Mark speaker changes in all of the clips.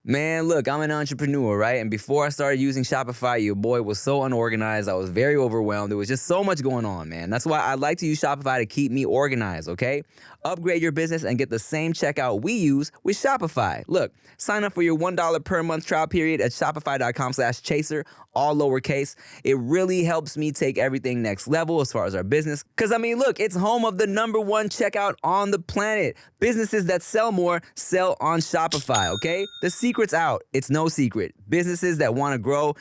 Speaker 1: Man, look, I'm an entrepreneur, right? And before I started using Shopify, your boy was so unorganized. I was very overwhelmed. There was just so much going on, man. That's why I like to use Shopify to keep me organized, okay? Upgrade your business and get the same checkout we use with Shopify. Look, sign up for your $1 per month trial period at shopify.com/chaser, all lowercase. It really helps me take everything next level as far as our business. Because, I mean, look, it's home of the #1 checkout on the planet. Businesses that sell more sell on Shopify, okay? The secret's out. It's no secret. Businesses that want to grow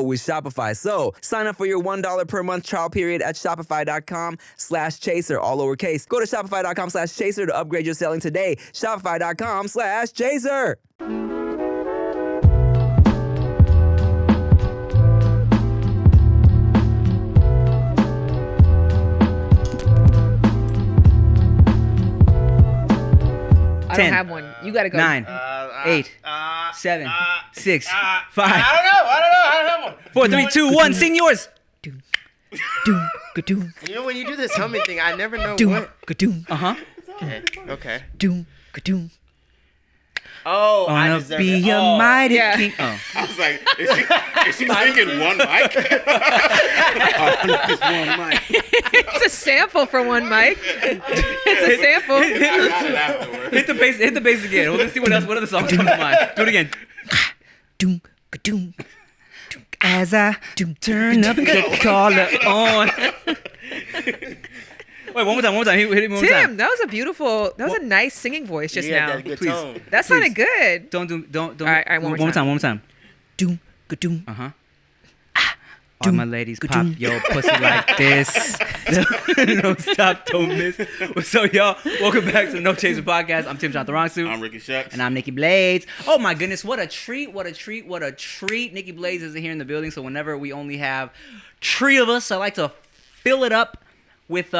Speaker 1: with Shopify. So sign up for your $1 per month trial period at shopify.com/chaser, all lowercase. Go to shopify.com/chaser to upgrade your selling today. Shopify.com/chaser.
Speaker 2: I don't have one. You gotta go.
Speaker 3: 9, 8, 7, 6, 5.
Speaker 4: I don't have one.
Speaker 3: 4, 3, 2, 1. Sing yours.
Speaker 2: Doom, doom, ka-doom,
Speaker 4: You know when you do this humming thing, I never know
Speaker 2: doom,
Speaker 4: what.
Speaker 2: ka-doom,
Speaker 4: Okay.
Speaker 2: doom, ka-doom.
Speaker 4: Oh, I
Speaker 3: Wanna
Speaker 4: deserve
Speaker 3: be
Speaker 4: it.
Speaker 3: a
Speaker 4: Oh.
Speaker 3: mighty
Speaker 2: Yeah.
Speaker 3: king. Oh.
Speaker 5: I was like, is she singing one mic? Just one mic.
Speaker 2: It's a sample for one, Mike. It's a sample.
Speaker 5: I got it afterwards.
Speaker 3: Hit the bass again. Let's see what other songs come to mind. Do it again.
Speaker 2: Doom, ka-doom.
Speaker 3: As I turn up the collar on. Wait, one more time. Hit it one more
Speaker 2: Tim,
Speaker 3: time.
Speaker 2: that was a nice singing voice just
Speaker 4: Yeah,
Speaker 2: now.
Speaker 4: that good
Speaker 3: Please.
Speaker 4: tone.
Speaker 2: That sounded good.
Speaker 3: Don't.
Speaker 2: All right, one more time.
Speaker 3: One more time.
Speaker 2: Doom, ka-doom.
Speaker 3: All my ladies, pop your pussy like this. Don't stop, don't miss. What's up, y'all? Welcome back to the No Chaser Podcast. I'm Tim Chantarangsu.
Speaker 5: I'm Ricky Shucks.
Speaker 3: And I'm Nikki Blades. Oh my goodness, what a treat, what a treat, what a treat. Nikki Blades isn't here in the building, so whenever we only have 3 of us, I like to fill it up with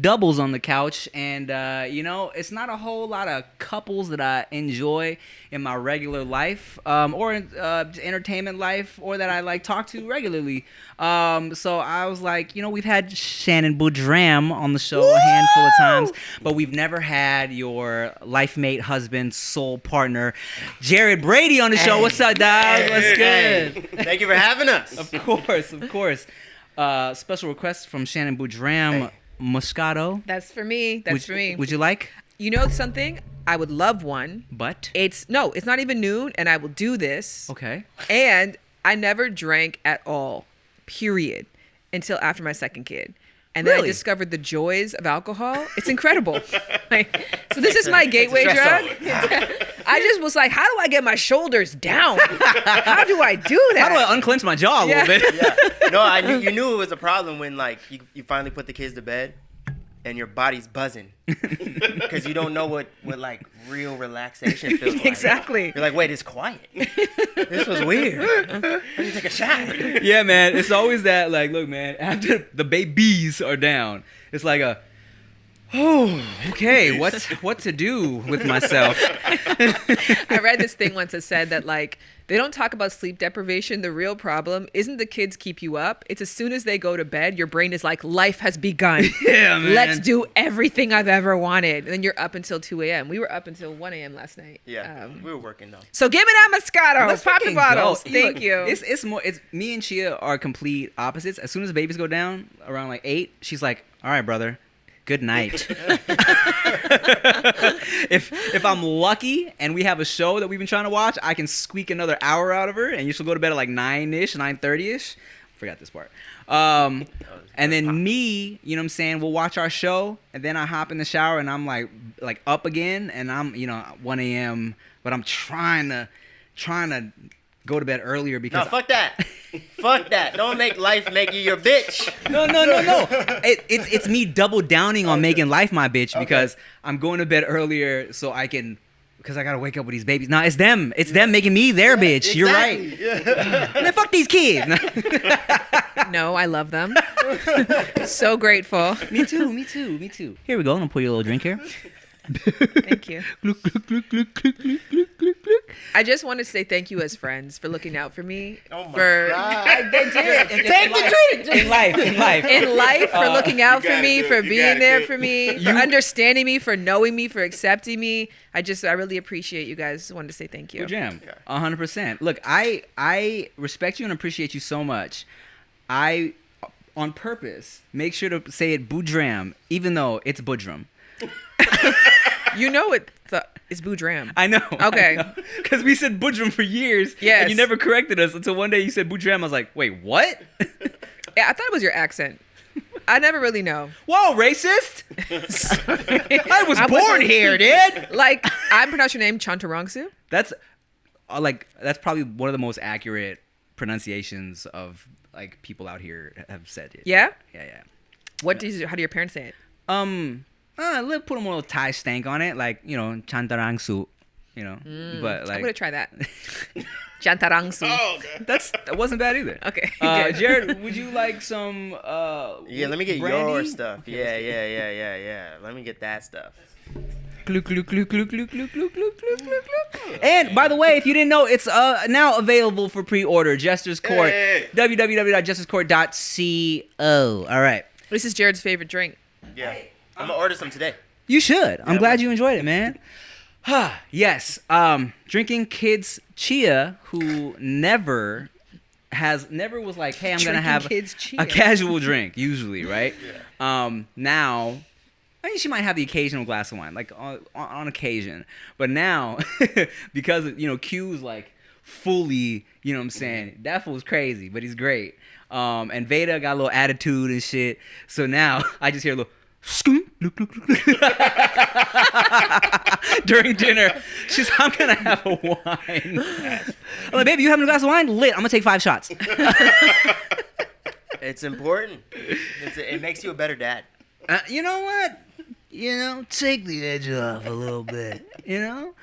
Speaker 3: doubles on the couch. And, it's not a whole lot of couples that I enjoy in my regular life or entertainment life or that I like talk to regularly. So I was like, we've had Shannon Boodram on the show a handful of times, but we've never had your life mate, husband, soul partner, Jared Brady on the show. What's up, dog? What's good?
Speaker 4: Thank you for having us.
Speaker 3: Of course. Special request from Shannon Boodram. Moscato.
Speaker 2: That's for me. For me.
Speaker 3: Would you like?
Speaker 2: You know something? I would love one.
Speaker 3: But?
Speaker 2: It's not even noon, and I will do this.
Speaker 3: Okay.
Speaker 2: And I never drank at all, period, until after my second kid. And then I
Speaker 3: Really?
Speaker 2: discovered the joys of alcohol. It's incredible. So this is my gateway
Speaker 4: It's a
Speaker 2: drug.
Speaker 4: stress
Speaker 2: I just was like, how do I get my shoulders down? How do I do that?
Speaker 3: How do I unclench my jaw a little bit?
Speaker 4: Yeah. No, you knew it was a problem when you finally put the kids to bed and your body's buzzing because you don't know what real relaxation feels like.
Speaker 2: Exactly.
Speaker 4: You're like, wait, it's quiet. This was weird. Let me take a shot.
Speaker 3: Yeah, man. It's always that, look, man, after the babies are down, it's like okay, what to do with myself?
Speaker 2: I read this thing once that said that they don't talk about sleep deprivation. The real problem isn't the kids keep you up. It's as soon as they go to bed, your brain is like, life has begun.
Speaker 3: Yeah, man.
Speaker 2: Let's do everything I've ever wanted. And then you're up until 2 a.m. We were up until 1 a.m. last night.
Speaker 4: Yeah, we were working though.
Speaker 2: So give me that Moscato.
Speaker 3: Let's
Speaker 2: Pop the
Speaker 3: fucking
Speaker 2: bottles.
Speaker 3: go.
Speaker 2: Thank
Speaker 3: Look,
Speaker 2: you.
Speaker 3: It's more. It's me and Chia are complete opposites. As soon as the babies go down around 8, she's like, "All right, brother, good night." If I'm lucky and we have a show that we've been trying to watch, I can squeak another hour out of her, and she'll go to bed at 9-ish, 9:30ish. Forgot this part. And then me, you know what I'm saying, we'll watch our show, and then I hop in the shower, and I'm like up again, and I'm 1 a.m., but I'm trying to go to bed earlier because
Speaker 4: No, fuck that. Fuck that. Don't make life make you your bitch.
Speaker 3: No. It's me double downing on making life my bitch because I'm going to bed earlier so I can, because I gotta wake up with these babies. No, it's them. It's them making me their bitch.
Speaker 4: Exactly.
Speaker 3: You're right.
Speaker 4: Yeah.
Speaker 3: Man, fuck these kids.
Speaker 2: No, I love them. So grateful.
Speaker 3: Me too. Here we go. I'm gonna pour you a little drink here.
Speaker 2: Thank you. I just want to say thank you as friends for looking out for me.
Speaker 4: Oh my
Speaker 2: for
Speaker 4: God.
Speaker 2: they did.
Speaker 3: Take the drink in life.
Speaker 2: In life, for looking out for
Speaker 5: gotta
Speaker 2: me,
Speaker 5: do
Speaker 2: for
Speaker 5: it. You
Speaker 2: being
Speaker 5: gotta
Speaker 2: there
Speaker 5: do it.
Speaker 2: for me, for understanding me, for knowing me, for accepting me. I really appreciate you guys. Wanted to say thank you.
Speaker 3: Boodram, 100%. Look, I respect you and appreciate you so much. I, on purpose, make sure to say it Boodram, even though it's Boodram.
Speaker 2: You know it's Boodram.
Speaker 3: I know.
Speaker 2: Okay.
Speaker 3: Because we said Boodram for years.
Speaker 2: Yes.
Speaker 3: And you never corrected us until one day you said Boodram. I was like, wait, what?
Speaker 2: Yeah, I thought it was your accent. I never really know.
Speaker 3: Whoa, racist! I was born
Speaker 2: wasn't-
Speaker 3: here, dude.
Speaker 2: Like, I pronounce your name Chantarangsu.
Speaker 3: That's that's probably one of the most accurate pronunciations of like people out here have said it.
Speaker 2: Yeah?
Speaker 3: Yeah.
Speaker 2: How do your parents say it?
Speaker 3: Let's put a little Thai stank on it, like, you know, Chantarangsu, you know. But
Speaker 2: I'm
Speaker 3: like
Speaker 2: gonna try that. Chantarangsu.
Speaker 5: Oh, okay.
Speaker 3: that wasn't bad either.
Speaker 2: Okay. Good.
Speaker 3: Jared, would you like some
Speaker 4: Yeah, let me get
Speaker 3: brandy?
Speaker 4: your stuff.
Speaker 3: Okay,
Speaker 4: Yeah. Let me get that stuff.
Speaker 3: Gluk, gluk, gluk, gluk, gluk, gluk, gluk, gluk, gluk, gluk, gluk. And by the way, if you didn't know, it's now available for pre-order. Jester's Court.
Speaker 5: Hey.
Speaker 3: www.jesterscourt.co. All right.
Speaker 2: This is Jared's favorite drink.
Speaker 4: Yeah. I'm gonna order some today.
Speaker 3: You should. I'm
Speaker 4: Yeah,
Speaker 3: glad
Speaker 4: man.
Speaker 3: you enjoyed it, man. Yes. Drinking kids chia who never was like, hey, I'm gonna
Speaker 2: Drinking
Speaker 3: have
Speaker 2: kids chia.
Speaker 3: a casual drink, usually, right? Now, I mean, she might have the occasional glass of wine, like on occasion. But now, because you know, Q's like fully, you know what I'm saying? That fool's crazy, but he's great. And Veda got a little attitude and shit. So now I just hear a little scoop during dinner. She's, I'm gonna have a wine. I'm like, baby, you having a glass of wine? Lit. I'm gonna take 5 shots.
Speaker 4: It's important. It makes you a better dad.
Speaker 3: You know what? You know, take the edge off a little bit. You know.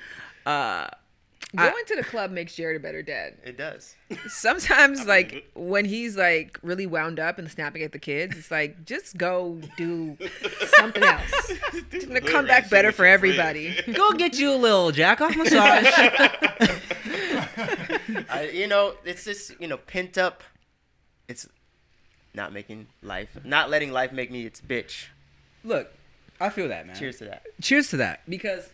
Speaker 2: Going to the club makes Jared a better dad.
Speaker 4: It does.
Speaker 2: Sometimes, like, when he's, like, really wound up and snapping at the kids, it's like, just go do something else. It's going to come back better for everybody.
Speaker 3: Go get you a little jack off massage.
Speaker 4: You know, it's just, you know, pent up. It's not letting life make me its bitch.
Speaker 3: Look, I feel that, man.
Speaker 4: Cheers to that.
Speaker 3: Cheers to that. Because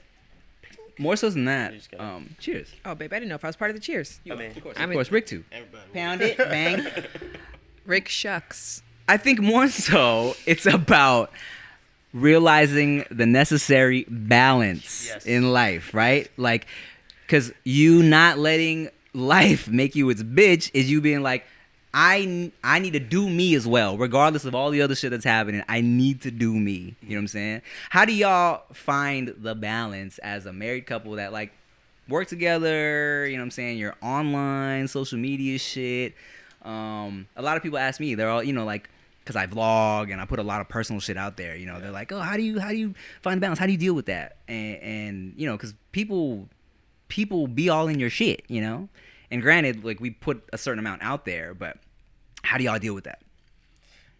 Speaker 3: more so than that,
Speaker 4: You just gotta-
Speaker 3: cheers.
Speaker 2: Oh, babe, I didn't know if I was part of the cheers.
Speaker 4: I mean,
Speaker 3: Of course, Rick too.
Speaker 5: Everybody.
Speaker 3: Pound it, bang.
Speaker 2: Rick Shucks.
Speaker 3: I think more so it's about realizing the necessary balance
Speaker 4: Yes.
Speaker 3: in life, right? Like, because you not letting life make you its bitch is you being like, I need to do me as well, regardless of all the other shit that's happening. I need to do me. You know what I'm saying? How do y'all find the balance as a married couple that like work together? You know what I'm saying? You're online, social media shit. A lot of people ask me, they're all, you know, like, because I vlog and I put a lot of personal shit out there. You know, they're like, oh, how do you find the balance? How do you deal with that? And you know, because people be all in your shit, you know. And granted, like, we put a certain amount out there, but how do y'all deal with that?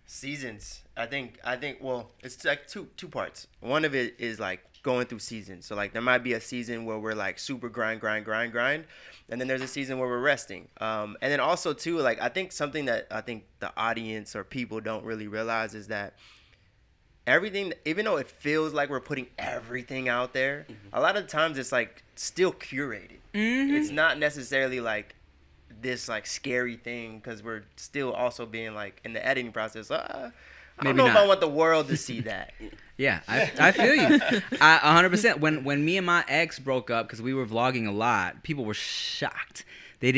Speaker 4: Seasons. I think. Well, it's like two parts. One of it is like going through seasons. So like there might be a season where we're like super grind, and then there's a season where we're resting. And then also too, like I think something that I think the audience or people don't really realize is that everything, even though it feels like we're putting everything out there, a lot of times it's like still curated. It's not necessarily like this like scary thing because we're still also being like in the editing process. I don't know if I want the world to see that.
Speaker 3: Yeah, I feel you. 100%. When me and my ex broke up because we were vlogging a lot, people were shocked. They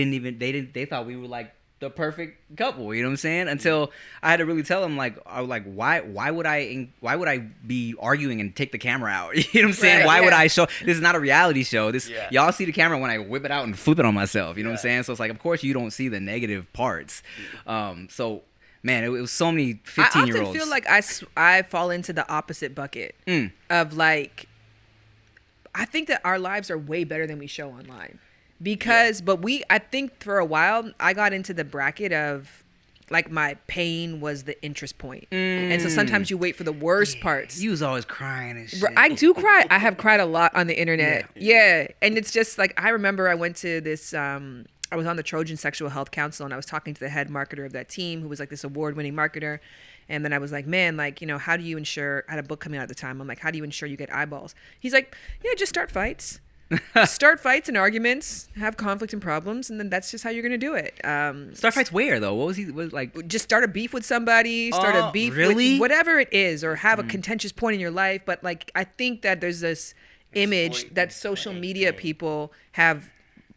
Speaker 3: thought we were like the perfect couple, you know what I'm saying? Until I had to really tell them, like, why would I be arguing and take the camera out? You know what I'm saying?
Speaker 2: Right,
Speaker 3: Why would
Speaker 2: yeah.
Speaker 3: I show? This is not a reality show.
Speaker 4: Yeah.
Speaker 3: Y'all see the camera when I whip it out and flip it on myself. You know what I'm saying? So it's like, of course you don't see the negative parts. So man, it was so many 15-year-olds.
Speaker 2: I often feel like I fall into the opposite bucket of like, I think that our lives are way better than we show online. Because, but I think for a while, I got into the bracket of like my pain was the interest point. And so sometimes you wait for the worst parts.
Speaker 3: You was always crying and shit.
Speaker 2: I do cry. I have cried a lot on the internet. Yeah. And it's just like, I remember I went to this, I was on the Trojan Sexual Health Council, and I was talking to the head marketer of that team, who was like this award-winning marketer. And then I was like, man, like, you know, how do you ensure, I had a book coming out at the time. I'm like, how do you ensure you get eyeballs? He's like, yeah, just start fights. Start fights and arguments, have conflict and problems, and then that's just how you're going to do it.
Speaker 3: Start fights where, though? What was he like?
Speaker 2: Just start a beef with somebody, start a beef
Speaker 3: really?
Speaker 2: with whatever it is, or have a contentious point in your life. But like, I think that there's this image that social media people have,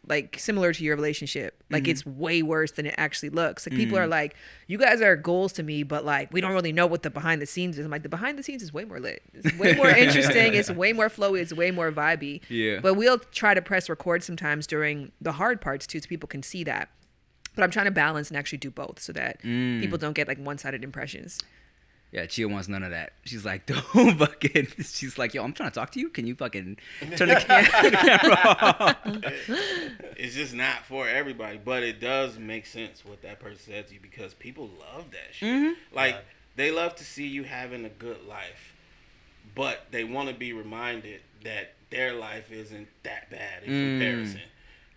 Speaker 2: like, similar to your relationship. Like, it's way worse than it actually looks. Like, people are like, you guys are goals to me, but like, we don't really know what the behind the scenes is. I'm like, the behind the scenes is way more lit. It's way more interesting. It's way more flowy. It's way more vibey.
Speaker 3: Yeah.
Speaker 2: But we'll try to press record sometimes during the hard parts too, so people can see that. But I'm trying to balance and actually do both so that people don't get like one-sided impressions.
Speaker 3: Yeah, Chia wants none of that. She's like, don't fucking. She's like, yo, I'm trying to talk to you. Can you fucking turn the camera off?
Speaker 5: It's just not for everybody, but it does make sense what that person said to you because people love that shit. Like, they love to see you having a good life, but they want to be reminded that their life isn't that bad in comparison.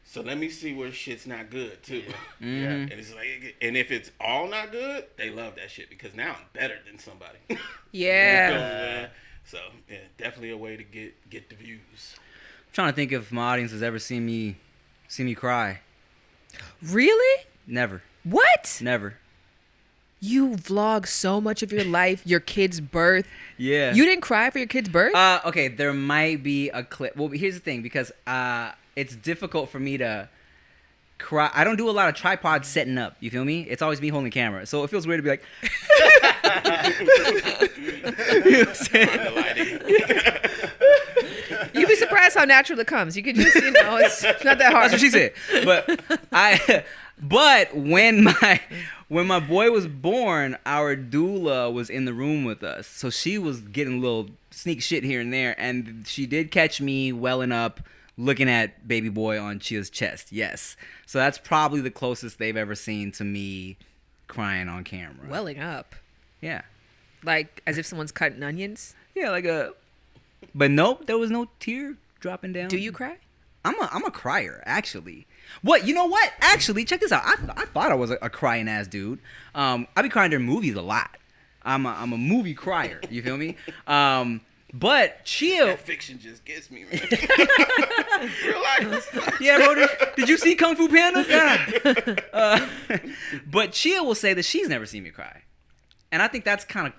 Speaker 5: So let me see where shit's not good too. And it's like, and if it's all not good, they love that shit because now I'm better than somebody.
Speaker 2: Yeah.
Speaker 5: So yeah, definitely a way to get the views.
Speaker 3: I'm trying to think if my audience has ever seen me cry.
Speaker 2: Really?
Speaker 3: Never.
Speaker 2: What?
Speaker 3: Never.
Speaker 2: You vlog so much of your life, your kid's birth.
Speaker 3: Yeah.
Speaker 2: You didn't cry for your kid's birth?
Speaker 3: Okay, there might be a clip. Well, here's the thing, because it's difficult for me to cry. I don't do a lot of tripod setting up. You feel me? It's always me holding the camera. So it feels weird to be like. You know what I'm saying?
Speaker 2: You'd be surprised how natural it comes. You could just, it's not that hard.
Speaker 3: That's what she said. But when my boy was born, our doula was in the room with us. So she was getting a little sneak shit here and there, and she did catch me welling up looking at baby boy on Chia's chest. Yes. So that's probably the closest they've ever seen to me crying on camera.
Speaker 2: Welling up.
Speaker 3: Yeah.
Speaker 2: Like as if someone's cutting onions.
Speaker 3: Yeah, but nope, there was no tear dropping down.
Speaker 2: Do you cry?
Speaker 3: I'm a crier, actually. What? You know what? Actually, check this out. I thought I was a crying ass dude. I be crying during movies a lot. I'm a movie crier. You feel me? But Chia,
Speaker 5: That fiction just gets me, man. Real life.
Speaker 3: yeah, bro. Did you see Kung Fu Panda? God. But Chia will say that she's never seen me cry, and I think that's kind of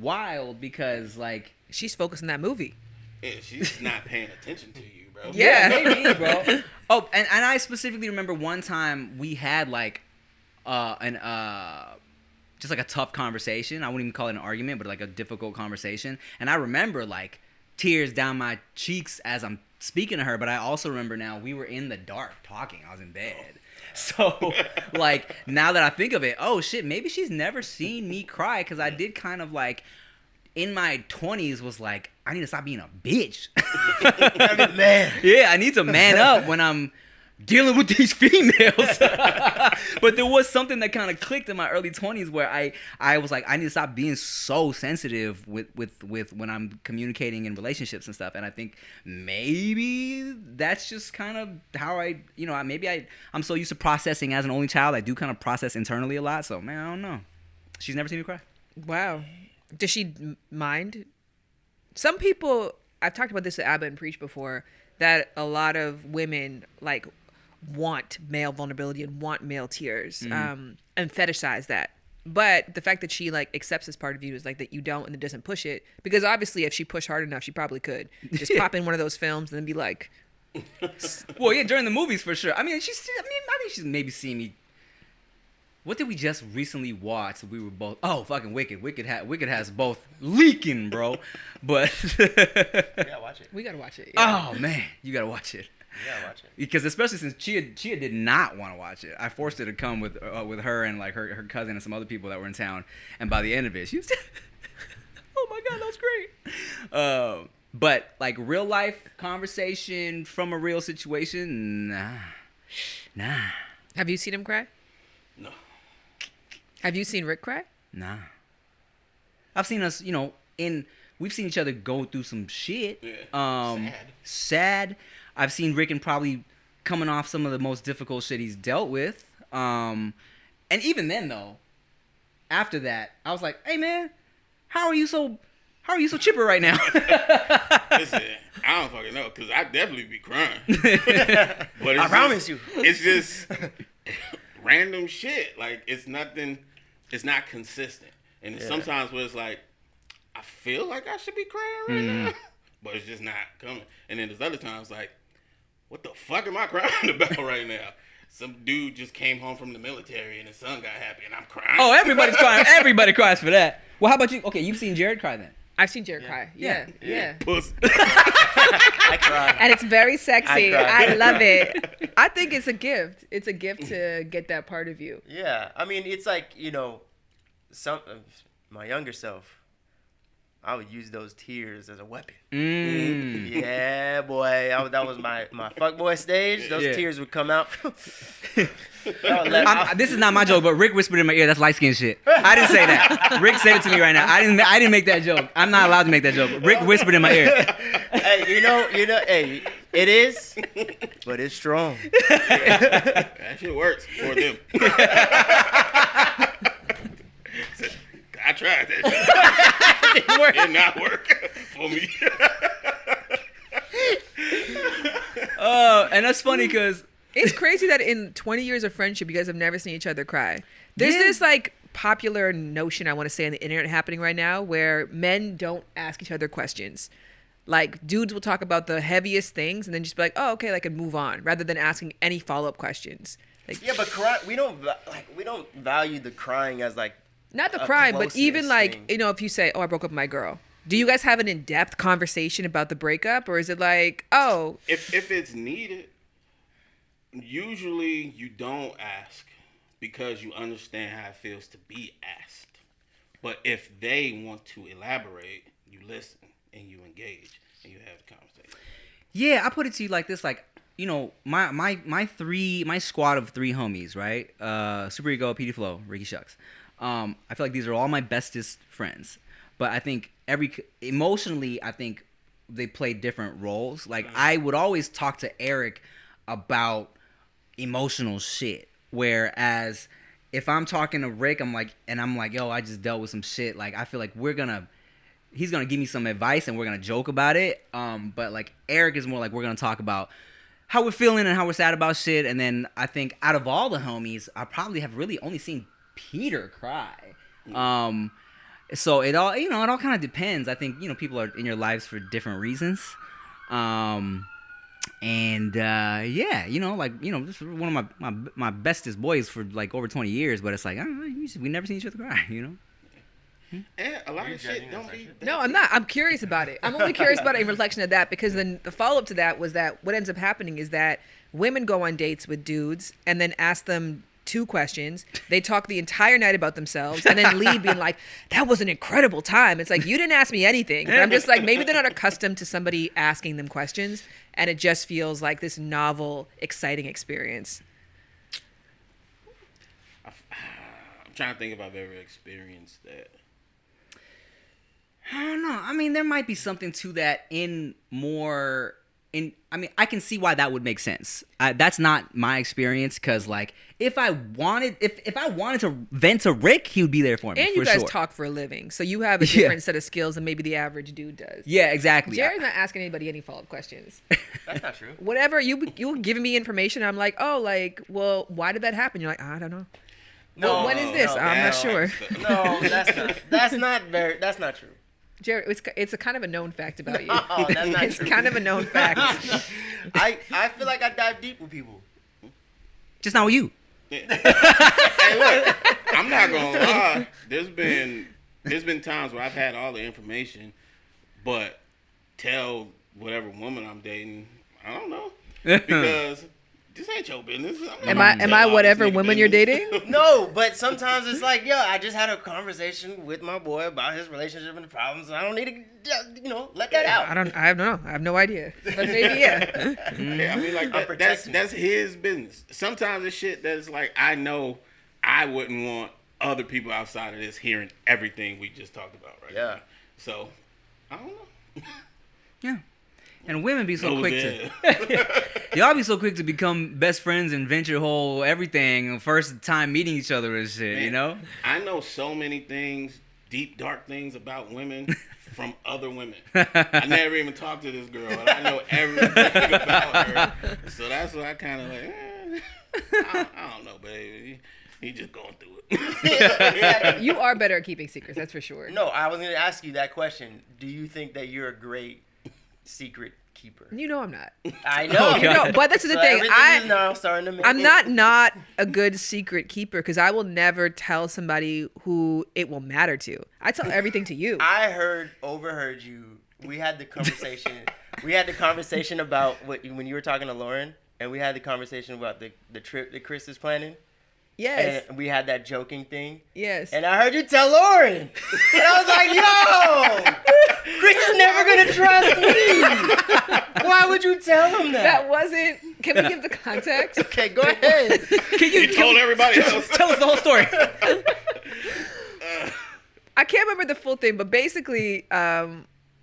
Speaker 3: wild because like
Speaker 2: She's focused on that movie.
Speaker 5: Yeah, she's not paying attention to you, bro.
Speaker 2: Yeah.
Speaker 3: maybe, bro. Oh, and I specifically remember one time we had like just like a tough conversation. I wouldn't even call it an argument, but like a difficult conversation. And I remember like tears down my cheeks as I'm speaking to her, but I also remember now we were in the dark talking. I was in bed. So like now that I think of it, oh shit, maybe she's never seen me cry, because I did kind of like in my 20s was like, I need to stop being a bitch.
Speaker 4: Man.
Speaker 3: Yeah, I need to man up when I'm dealing with these females. But there was something that kind of clicked in my early 20s where I was like, I need to stop being so sensitive with when I'm communicating in relationships and stuff. And I think maybe that's just kind of how I'm so used to processing as an only child. I do kind of process internally a lot. So, man, I don't know. She's never seen me cry.
Speaker 2: Wow. Does she mind? Some people, I've talked about this at Abba and Preach before, that a lot of women like want male vulnerability and want male tears, and fetishize that. But the fact that she like accepts this part of you is like that you don't, and it doesn't push it, because obviously if she pushed hard enough, she probably could just pop in one of those films and then be like,
Speaker 3: well, yeah, during the movies for sure. I think she's maybe seen me. What did we just recently watch? We were both fucking Wicked. Wicked has both leaking, bro. But
Speaker 4: We gotta watch it.
Speaker 2: we gotta watch it. Yeah.
Speaker 3: oh man, you gotta watch it.
Speaker 4: We gotta watch it.
Speaker 3: Because especially since Chia did not want to watch it, I forced her to come with her and like her cousin and some other people that were in town. And by the end of it, she was, oh my god, that was great. But like real life conversation from a real situation, nah.
Speaker 2: Have you seen him cry?
Speaker 5: No.
Speaker 2: Have you seen Rick cry?
Speaker 3: Nah. I've seen us, we've seen each other go through some shit.
Speaker 5: Yeah.
Speaker 3: Sad. I've seen Rick probably coming off some of the most difficult shit he's dealt with. And even then though, after that, I was like, hey man, how are you so chipper right now?
Speaker 5: Listen, I don't fucking know, because I definitely be crying. But
Speaker 4: I promise you.
Speaker 5: It's just random shit. Like, it's nothing, it's not consistent. And it's sometimes where it's like, I feel like I should be crying right now, but it's just not coming. And then there's other times like, what the fuck am I crying about right now? Some dude just came home from the military and his son got happy and I'm crying.
Speaker 3: Oh, everybody's crying. Everybody cries for that. Well, how about you? Okay, you've seen Jared cry then.
Speaker 2: I've seen Jared cry. Yeah.
Speaker 5: Pussy.
Speaker 4: I cried.
Speaker 2: And it's very sexy.
Speaker 4: I
Speaker 2: I love it. I think it's a gift. It's a gift to get that part of you.
Speaker 4: Yeah, I mean, it's like, my younger self, I would use those tears as a weapon. Yeah, boy, that was my fuckboy stage. Those tears would come out.
Speaker 3: This is not my joke, but Rick whispered in my ear, that's light skin shit. I didn't say that. Rick said it to me right now. I didn't make that joke. I'm not allowed to make that joke. Rick whispered in my ear.
Speaker 4: Hey, hey, it is, but it's strong.
Speaker 5: That shit works for them. I tried that shit. It did not work for me.
Speaker 3: And that's funny because
Speaker 2: It's crazy that in 20 years of friendship, you guys have never seen each other cry. There's this like popular notion, I want to say, on the internet happening right now where men don't ask each other questions. Like dudes will talk about the heaviest things and then just be like, oh, okay, like, and move on, rather than asking any follow-up questions. Like,
Speaker 4: yeah, but we don't value the crying as like
Speaker 2: not the crying, but even like,
Speaker 4: thing.
Speaker 2: if you say, oh, I broke up with my girl. Do you guys have an in-depth conversation about the breakup, or is it like, oh,
Speaker 5: if it's needed, usually you don't ask because you understand how it feels to be asked. But if they want to elaborate, you listen and you engage and you have a conversation.
Speaker 3: Yeah, I put it to you like this, like, my squad of 3 homies, right? Super Ego, PD Flow, Ricky Shucks. I feel like these are all my bestest friends. But I think emotionally, I think they play different roles. Like, I would always talk to Eric about emotional shit. Whereas if I'm talking to Rick, I'm like, yo, I just dealt with some shit. Like, I feel like he's gonna give me some advice and we're gonna joke about it. But like Eric is more like, we're gonna talk about how we're feeling and how we're sad about shit. And then I think out of all the homies, I probably have really only seen Peter cry. So it all kind of depends. I think, people are in your lives for different reasons. This is one of my bestest boys for like over 20 years, but it's like, I don't know, we never seen each other cry,
Speaker 5: And a lot of shit don't be.
Speaker 2: no, I'm not. I'm curious about it. I'm only curious about it in reflection of that, because then the follow-up to that was that what ends up happening is that women go on dates with dudes and then ask them 2 questions. They talk the entire night about themselves and then leave being like, that was an incredible time. It's like, you didn't ask me anything. But I'm just like, maybe they're not accustomed to somebody asking them questions, and it just feels like this novel, exciting experience.
Speaker 5: I'm trying to think if I've ever experienced that.
Speaker 3: I don't know. I mean, there might be something to that I can see why that would make sense. That's not my experience, because like if I wanted to vent to Rick, he would be there for me.
Speaker 2: And you
Speaker 3: for
Speaker 2: guys
Speaker 3: sure.
Speaker 2: talk for a living, so you have a different set of skills than maybe the average dude does.
Speaker 3: Yeah, exactly.
Speaker 2: Jared's not asking anybody any follow-up questions.
Speaker 4: That's not true.
Speaker 2: Whatever, you give me information, I'm like, oh, like, well, why did that happen? You're like, I don't know.
Speaker 4: No,
Speaker 2: well, when is this?
Speaker 4: no,
Speaker 2: I'm not sure.
Speaker 4: No, that's not true.
Speaker 2: Jared, it's a kind of a known fact about you.
Speaker 4: Oh, that's not
Speaker 2: It's
Speaker 4: true.
Speaker 2: kind of a known fact.
Speaker 4: I feel like I dive deep with people.
Speaker 3: Just not with you.
Speaker 5: Hey, look, I'm not gonna lie. There's been times where I've had all the information, but tell whatever woman I'm dating, I don't know, because this ain't your business.
Speaker 2: Am I whatever woman you're dating?
Speaker 4: No, but sometimes it's like, yo, I just had a conversation with my boy about his relationship and the problems, and I don't need to, let that out.
Speaker 2: I don't know. I have no idea. But maybe, yeah.
Speaker 5: Yeah, I mean, like that's his business. Sometimes it's shit that's like, I know I wouldn't want other people outside of this hearing everything we just talked about right
Speaker 4: Yeah.
Speaker 5: now. So, I don't know.
Speaker 3: Yeah. And women be so
Speaker 5: Those
Speaker 3: quick to y'all be so quick to become best friends and venture whole everything first time meeting each other and shit, you know?
Speaker 5: I know so many things, deep, dark things about women from other women. I never even talked to this girl, and I know everything about her. So that's why I kind of like, I don't know, baby. He just going through it.
Speaker 2: You are better at keeping secrets, that's for sure.
Speaker 4: No, I was going to ask you that question. Do you think that you're a great secret keeper?
Speaker 2: You know I'm not.
Speaker 4: I know.
Speaker 3: Oh, God.
Speaker 2: No, but that's the
Speaker 4: So
Speaker 2: thing.
Speaker 4: everything is now starting to make
Speaker 2: I'm not a good secret keeper because I will never tell somebody who it will matter to. I tell everything to you.
Speaker 4: I overheard you. We had the conversation. About when you were talking to Lauren, and we had the conversation about the trip that Chris is planning.
Speaker 2: Yes.
Speaker 4: And we had that joking thing.
Speaker 2: Yes.
Speaker 4: And I heard you tell Lauren. And I was like, yo, Chris is never going to trust me. Why would you tell him that?
Speaker 2: That wasn't. Can we give the context?
Speaker 4: Okay, go ahead.
Speaker 5: You told everybody else.
Speaker 3: Tell us the whole story.
Speaker 2: I can't remember the full thing, but basically,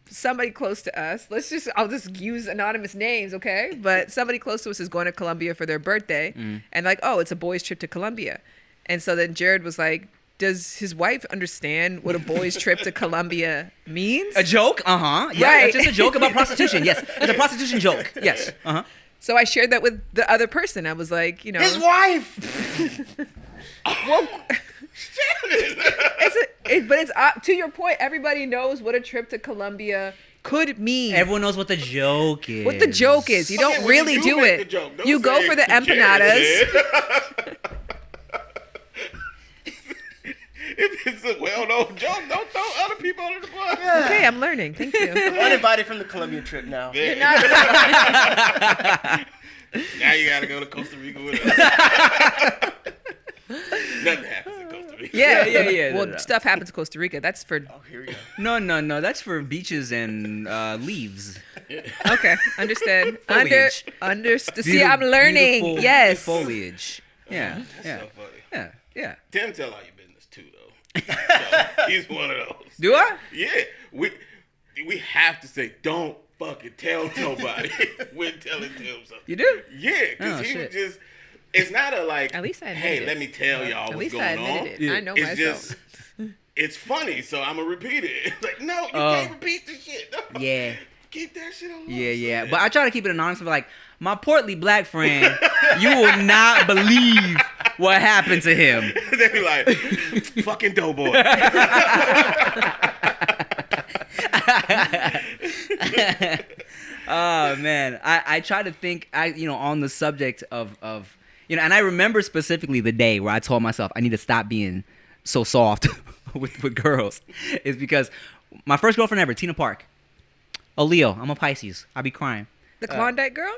Speaker 2: somebody close to us, I'll just use anonymous names, okay? But somebody close to us is going to Colombia for their birthday. And like, oh, it's a boys' trip to Colombia. And so then Jared was like, does his wife understand what a boys' trip to Colombia means?
Speaker 3: A joke? Uh-huh. Yeah,
Speaker 2: Right.
Speaker 3: it's just a joke about prostitution. Yes. It's a prostitution joke. Yes. Uh-huh.
Speaker 2: So I shared that with the other person. I was like,
Speaker 4: His wife.
Speaker 2: well, it's to your point. Everybody knows what a trip to Colombia could mean.
Speaker 3: Everyone knows what the joke is.
Speaker 2: What the joke is. You don't really do it. You go for the empanadas.
Speaker 5: If it's a well-known joke, don't throw other people under the bus.
Speaker 2: Okay, I'm learning. Thank you.
Speaker 4: I'm uninvited from the Colombian trip now.
Speaker 5: Yeah. Now you gotta go to Costa Rica with us. Nothing happens in Costa Rica.
Speaker 3: Yeah.
Speaker 2: Well,
Speaker 3: No.
Speaker 2: stuff happens in Costa Rica. That's for.
Speaker 4: Oh, here we go.
Speaker 3: No. That's for beaches and leaves.
Speaker 2: Okay, understood.
Speaker 3: Foliage.
Speaker 2: Understood. See, I'm learning.
Speaker 3: Beautiful
Speaker 2: Yes.
Speaker 3: Foliage. Yeah.
Speaker 5: That's
Speaker 3: Yeah.
Speaker 5: so funny.
Speaker 3: Yeah.
Speaker 5: Tim tell all your business too, though. So, he's one of those.
Speaker 3: Do I?
Speaker 5: Yeah, we have to say, don't fucking tell nobody when telling Tim something.
Speaker 3: You do?
Speaker 5: Yeah, because
Speaker 3: Oh,
Speaker 5: he
Speaker 3: shit.
Speaker 5: would just. It's not a like.
Speaker 2: At least I admitted
Speaker 5: hey,
Speaker 2: it.
Speaker 5: let me tell y'all
Speaker 2: At
Speaker 5: what's
Speaker 2: least
Speaker 5: going
Speaker 2: I admitted
Speaker 5: on.
Speaker 2: it.
Speaker 3: Yeah.
Speaker 2: I know
Speaker 5: It's
Speaker 2: myself.
Speaker 5: just. It's funny, so I'm gonna repeat it. Like, no, you can't repeat the shit. No.
Speaker 3: Yeah.
Speaker 5: Keep that shit alone.
Speaker 3: Yeah. But I try to keep it anonymous. But like, my portly black friend, you will not believe what happened to him.
Speaker 5: They be like, fucking doughboy.
Speaker 3: Oh man, I try to think on the subject of and I remember specifically the day where I told myself I need to stop being so soft with girls, is because my first girlfriend ever, Tina Park. A Leo, I'm a Pisces. I be crying.
Speaker 2: The Klondike girl?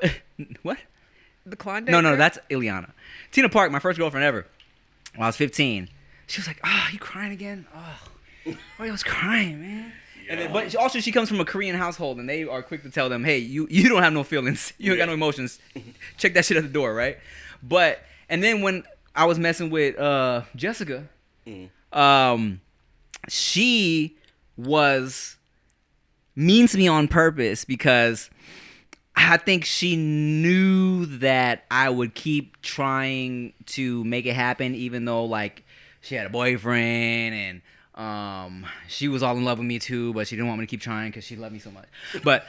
Speaker 3: What?
Speaker 2: The Klondike
Speaker 3: No,
Speaker 2: girl?
Speaker 3: that's Ileana. Tina Park, my first girlfriend ever. When I was 15, she was like, "Oh, you crying again? Oh, I was crying, man." And then, but also she comes from a Korean household, and they are quick to tell them, "Hey, you don't have no feelings, you don't got no emotions. Check that shit at the door, right?" But and then when I was messing with Jessica, she was mean to me on purpose because I think she knew that I would keep trying to make it happen, even though like she had a boyfriend and she was all in love with me too, but she didn't want me to keep trying because she loved me so much. But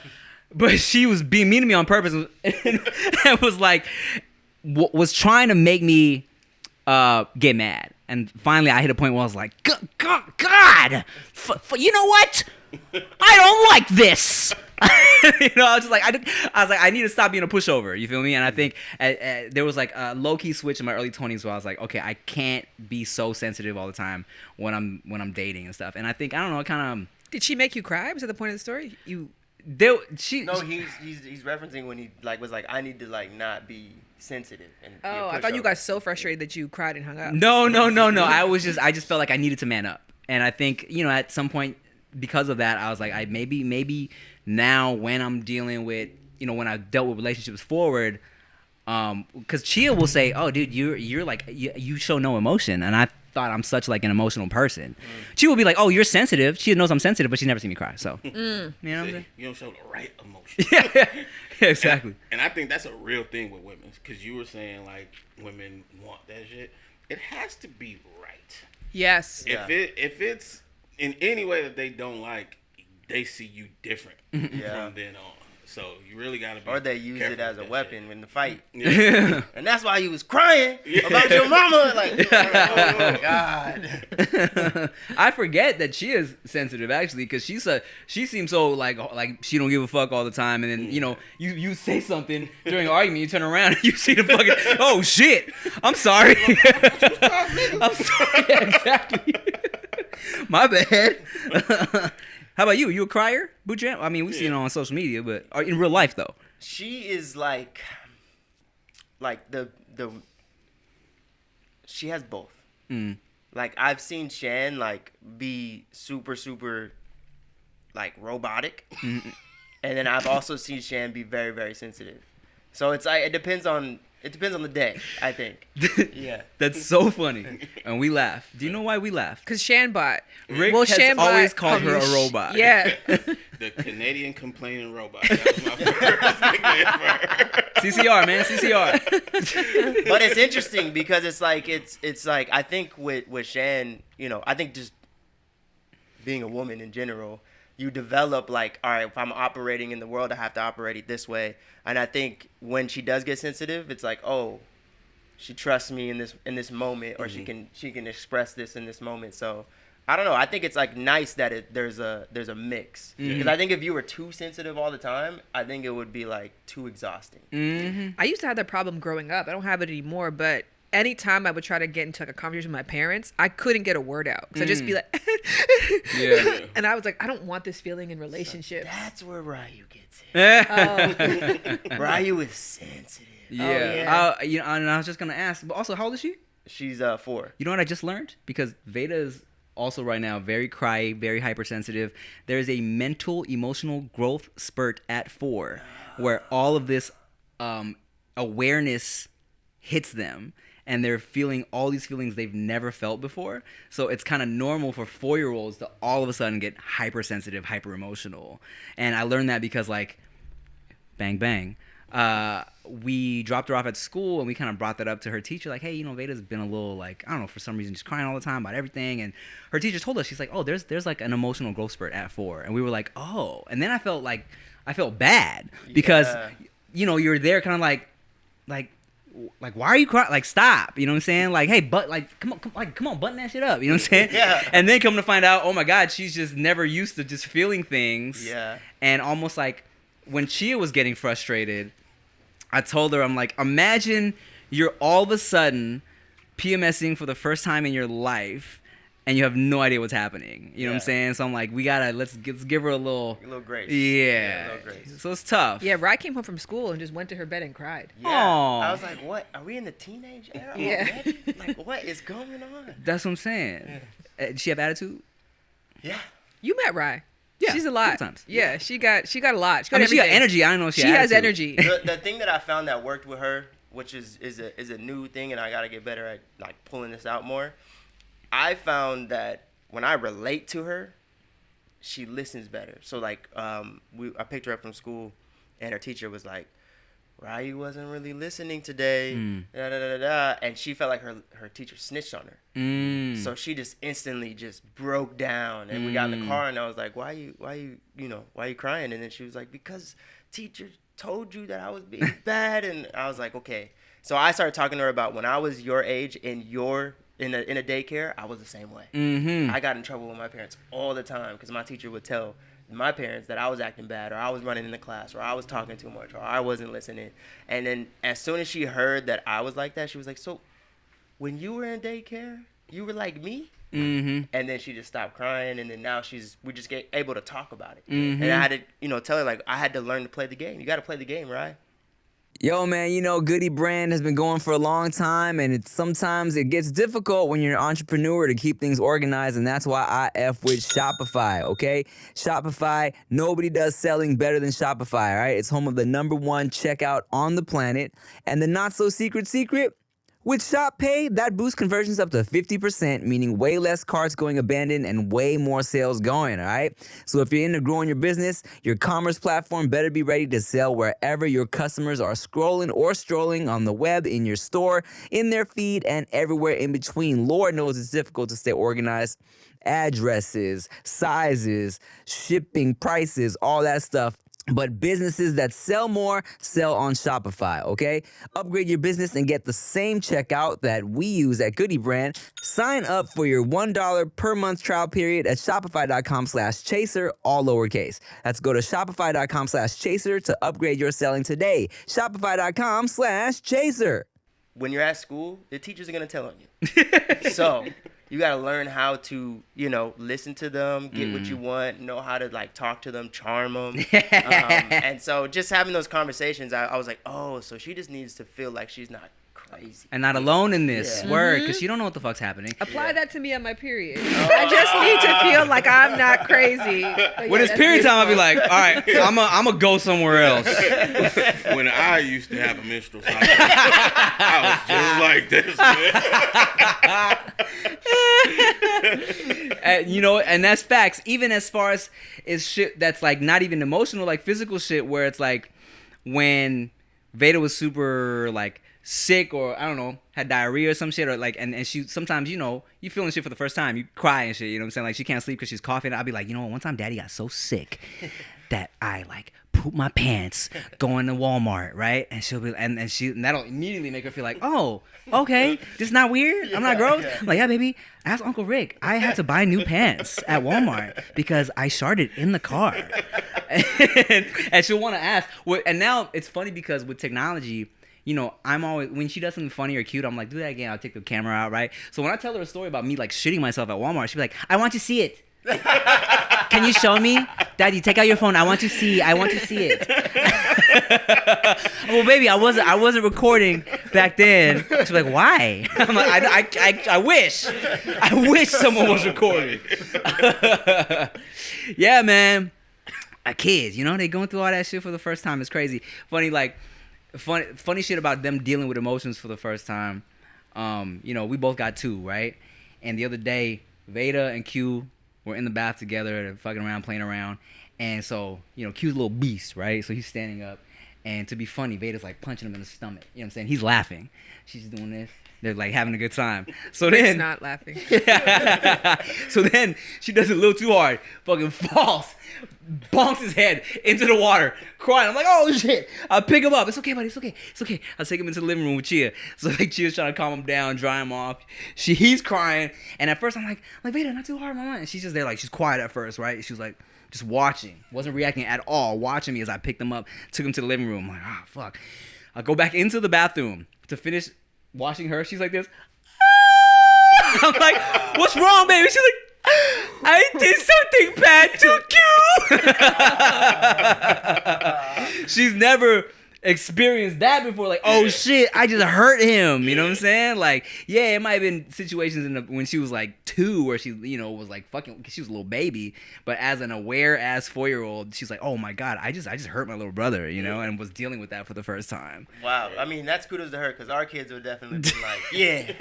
Speaker 3: she was being mean to me on purpose and was like was trying to make me get mad. And finally, I hit a point where I was like, God, you know what? I don't like this. I was like, I need to stop being a pushover. You feel me? And I think there was like a low key switch in my early 20s where I was like, okay, I can't be so sensitive all the time when I'm dating and stuff. And I think it kind of.
Speaker 2: Did she make you cry? Was that the point of the story?
Speaker 4: No, he's referencing when he was like, I need to like not be sensitive. And be a
Speaker 2: Oh, I thought you
Speaker 4: pushover.
Speaker 2: got so frustrated that you cried and hung up.
Speaker 3: No. I just felt like I needed to man up. And I think, at some point because of that, I was like, I maybe now when I'm dealing with, when I dealt with relationships forward, because Chia will say, oh, dude, you're like, you show no emotion. And I thought I'm such like an emotional person. She will be like, "Oh, you're sensitive." She knows I'm sensitive, but she's never seen me cry. So, you know what I'm
Speaker 5: See,
Speaker 3: saying?
Speaker 5: you don't show the right emotion.
Speaker 3: Yeah, exactly.
Speaker 5: And I think that's a real thing with women, because you were saying like women want that shit. It has to be right.
Speaker 2: Yes.
Speaker 4: Yeah.
Speaker 5: If it's in any way that they don't like, they see you different
Speaker 4: Yeah.
Speaker 5: from then on. So you really gotta be.
Speaker 4: Or they use it
Speaker 5: careful
Speaker 4: as a
Speaker 5: with that
Speaker 4: weapon
Speaker 5: shit.
Speaker 4: in the fight.
Speaker 5: Yeah.
Speaker 4: And that's why you was crying about your mama. Like, oh, God.
Speaker 3: I forget that she is sensitive actually, because she seems so like she don't give a fuck all the time, and then you say something during an argument, you turn around and you see the fucking oh shit, I'm sorry. I'm sorry. Yeah, exactly. My bad. How about you? You a crier, Boodram? I mean, we've seen it on social media, but in real life though.
Speaker 4: She is like the she has both. Like I've seen Shan like be super like robotic, and then I've also seen Shan be very, very sensitive. So it's like it depends on the day, I think. Yeah.
Speaker 3: That's so funny, and we laugh. Do you know why we laugh?
Speaker 2: Because Shanbot.
Speaker 3: Rick has
Speaker 2: Shanbot
Speaker 3: always called her a
Speaker 2: published-
Speaker 3: robot.
Speaker 2: Yeah.
Speaker 5: The Canadian complaining robot. That was my first nickname for her.
Speaker 3: CCR, man, CCR.
Speaker 4: But it's interesting because it's like I think with Shan, I think just being a woman in general, you develop like, all right, if I'm operating in the world, I have to operate it this way. And I think when she does get sensitive, it's like, oh, she trusts me in this moment, or she can express this in this moment. So I don't know. I think it's like nice that there's a mix, because I think if you were too sensitive all the time, I think it would be like too exhausting.
Speaker 2: I used to have that problem growing up. I don't have it anymore, but anytime I would try to get into like a conversation with my parents, I couldn't get a word out because I'd just be like,
Speaker 3: Yeah.
Speaker 2: and I was like, I don't want this feeling in relationships.
Speaker 4: That's where Ryu gets it.
Speaker 2: Oh.
Speaker 4: Ryu is sensitive.
Speaker 3: Yeah. And I was just gonna ask, but also, how old is she?
Speaker 4: She's 4.
Speaker 3: You know what I just learned? Because Veda is also right now very cry, very hypersensitive. There is a mental, emotional growth spurt at 4, where all of this awareness hits them, and they're feeling all these feelings they've never felt before. So it's kind of normal for 4-year-olds to all of a sudden get hypersensitive, hyper emotional. And I learned that because, like, bang bang, we dropped her off at school, and we kind of brought that up to her teacher, like, hey, Veda's been a little, like, I don't know, for some reason just crying all the time about everything. And her teacher told us, she's like, oh, there's like an emotional growth spurt at 4. And we were like, oh. And then I felt bad because you're there kind of like why are you crying? Like, stop. You know what I'm saying? Like, hey, but like, come on, button that shit up. You know what I'm saying?
Speaker 4: Yeah.
Speaker 3: And then come to find out, oh my God, she's just never used to just feeling things.
Speaker 4: Yeah.
Speaker 3: And almost like when Chia was getting frustrated, I told her, I'm like, imagine you're all of a sudden PMSing for the first time in your life, and you have no idea what's happening. You know what I'm saying? So I'm like, let's give her a little
Speaker 4: grace.
Speaker 3: Yeah.
Speaker 4: A little grace.
Speaker 3: So it's tough.
Speaker 2: Yeah, Rye came home from school and just went to her bed and cried.
Speaker 4: Yeah.
Speaker 3: Aw.
Speaker 4: I was like, what? Are we in the teenage era?
Speaker 2: Yeah.
Speaker 4: already? Like, what is going on?
Speaker 3: That's what I'm saying. Did she have attitude?
Speaker 4: Yeah.
Speaker 2: You met Rye.
Speaker 3: Yeah,
Speaker 2: She's a lot.
Speaker 3: sometimes.
Speaker 2: Yeah, she got a lot. She got,
Speaker 3: I mean, she got
Speaker 2: everything.
Speaker 3: energy. I don't know if she
Speaker 2: has
Speaker 3: attitude.
Speaker 2: energy.
Speaker 4: The thing that I found that worked with her, which is a new thing, and I gotta get better at like pulling this out more. I found that when I relate to her, she listens better. So like, I picked her up from school, and her teacher was like, Ryu wasn't really listening today, da, da, da, da, da. And she felt like her teacher snitched on her. So she just instantly just broke down, and we got in the car, and I was like, why you crying? And then she was like, because teacher told you that I was being bad. And I was like, okay. So I started talking to her about when I was your age and in a daycare, I was the same way. I got in trouble with my parents all the time because my teacher would tell my parents that I was acting bad, or I was running in the class, or I was talking too much, or I wasn't listening. And then as soon as she heard that I was like that, she was like, so when you were in daycare, you were like me? And then she just stopped crying, and then now we just get able to talk about it. And I had to, tell her, like, I had to learn to play the game. You got to play the game, right?
Speaker 1: Yo, man, Goody brand has been going for a long time, and sometimes it gets difficult when you're an entrepreneur to keep things organized, and that's why I F with Shopify, okay? Shopify, nobody does selling better than Shopify, all right? It's home of the #1 checkout on the planet, and the not-so-secret secret, With Shop Pay, that boosts conversions up to 50%, meaning way less carts going abandoned and way more sales going, all right? So if you're into growing your business, your commerce platform better be ready to sell wherever your customers are scrolling or strolling on the web, in your store, in their feed, and everywhere in between. Lord knows it's difficult to stay organized. Addresses, sizes, shipping prices, all that stuff. But businesses that sell more sell on Shopify, okay? Upgrade your business and get the same checkout that we use at Goody Brand. Sign up for your $1 per month trial period at shopify.com/chaser, all lowercase. That's go to shopify.com/chaser to upgrade your selling today. Shopify.com/chaser.
Speaker 4: When you're at school, the teachers are going to tell on you. So you got to learn how to, listen to them, get what you want, know how to, like, talk to them, charm them. And so just having those conversations, I was like, oh, so she just needs to feel like she's not crazy.
Speaker 3: And not alone in this word, because you don't know what the fuck's happening.
Speaker 2: Apply that to me on my period. I just need to feel like I'm not crazy.
Speaker 3: When it's period time, I'll be like, all right, I'm going to go somewhere else.
Speaker 5: When I used to have a menstrual cycle, I was just like this, man.
Speaker 3: And that's facts. Even as far as is shit that's like not even emotional, like physical shit, where it's like when Veda was super like sick, or I don't know, had diarrhea or some shit, or like, and she sometimes, you feeling shit for the first time, you cry and shit, you know what I'm saying? Like she can't sleep because she's coughing. I'll be like, one time Daddy got so sick that I like poop my pants going to Walmart, right? And she'll be, and that'll immediately make her feel like, oh, okay, this is not weird. I'm not gross. Like, yeah, baby, ask Uncle Rick. I had to buy new pants at Walmart because I sharted in the car. And she'll want to ask. And now it's funny because with technology, I'm always, when she does something funny or cute, I'm like, do that again. I'll take the camera out, right? So when I tell her a story about me like shitting myself at Walmart, she'll be like, I want to see it. Can you show me? Daddy, take out your phone. I want to see it. Well, baby, I wasn't recording back then. She's like, why? I'm like, I wish someone was recording. Yeah, man. Kids, they going through all that shit for the first time. It's crazy. Funny shit about them dealing with emotions for the first time. We both got 2, right? And the other day, Veda and Q were in the bath together, fucking around, playing around. And so, Q's a little beast, right? So he's standing up. And to be funny, Veda's like punching him in the stomach. You know what I'm saying? He's laughing. She's doing this. They're like having a good time. So then,
Speaker 2: He's not laughing.
Speaker 3: So then she does it a little too hard. Fucking falls. Bonks his head into the water, crying. I'm like, oh shit. I pick him up. It's okay, buddy. It's okay. I'll take him into the living room with Chia. So like Chia's trying to calm him down, dry him off. He's crying. And at first I'm like, Veda, not too hard, mama. And she's just there, like, she's quiet at first, right? She was like, just watching. Wasn't reacting at all. Watching me as I picked him up, took him to the living room. I'm like, oh, fuck. I go back into the bathroom to finish washing her. She's like this. I'm like, what's wrong, baby? She's like, I did something bad to Q. She's never experienced that before. Like, oh shit, I just hurt him. You know what I'm saying? Like, yeah, it might have been situations when she was like 2 where she, was like fucking, she was a little baby. But as an aware ass 4-year-old, she's like, oh my god, I just hurt my little brother, and was dealing with that for the first time.
Speaker 4: Wow. I mean, that's kudos to her, because our kids would definitely be like, yeah.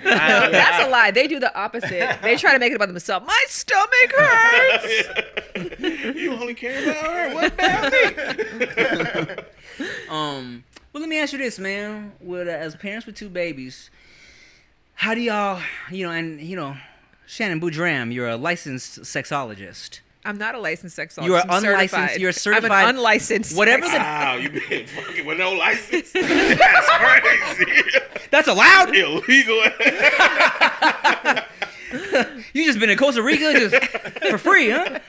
Speaker 2: That's a lie. They do the opposite. They try to make it about themselves. My stomach hurts.
Speaker 5: You only care about her. What about me?
Speaker 3: Well, let me ask you this, man. As parents with 2 babies, how do y'all, Shannon Boodram, you're a licensed sexologist.
Speaker 2: I'm not a licensed sexologist.
Speaker 3: You are
Speaker 2: I'm
Speaker 3: unlicensed.
Speaker 2: certified.
Speaker 3: You're certified.
Speaker 2: I'm an unlicensed.
Speaker 3: Whatever the.
Speaker 5: Wow, you been fucking with no license? That's crazy.
Speaker 3: That's allowed.
Speaker 5: Illegal.
Speaker 3: You just been in Costa Rica just for free, huh?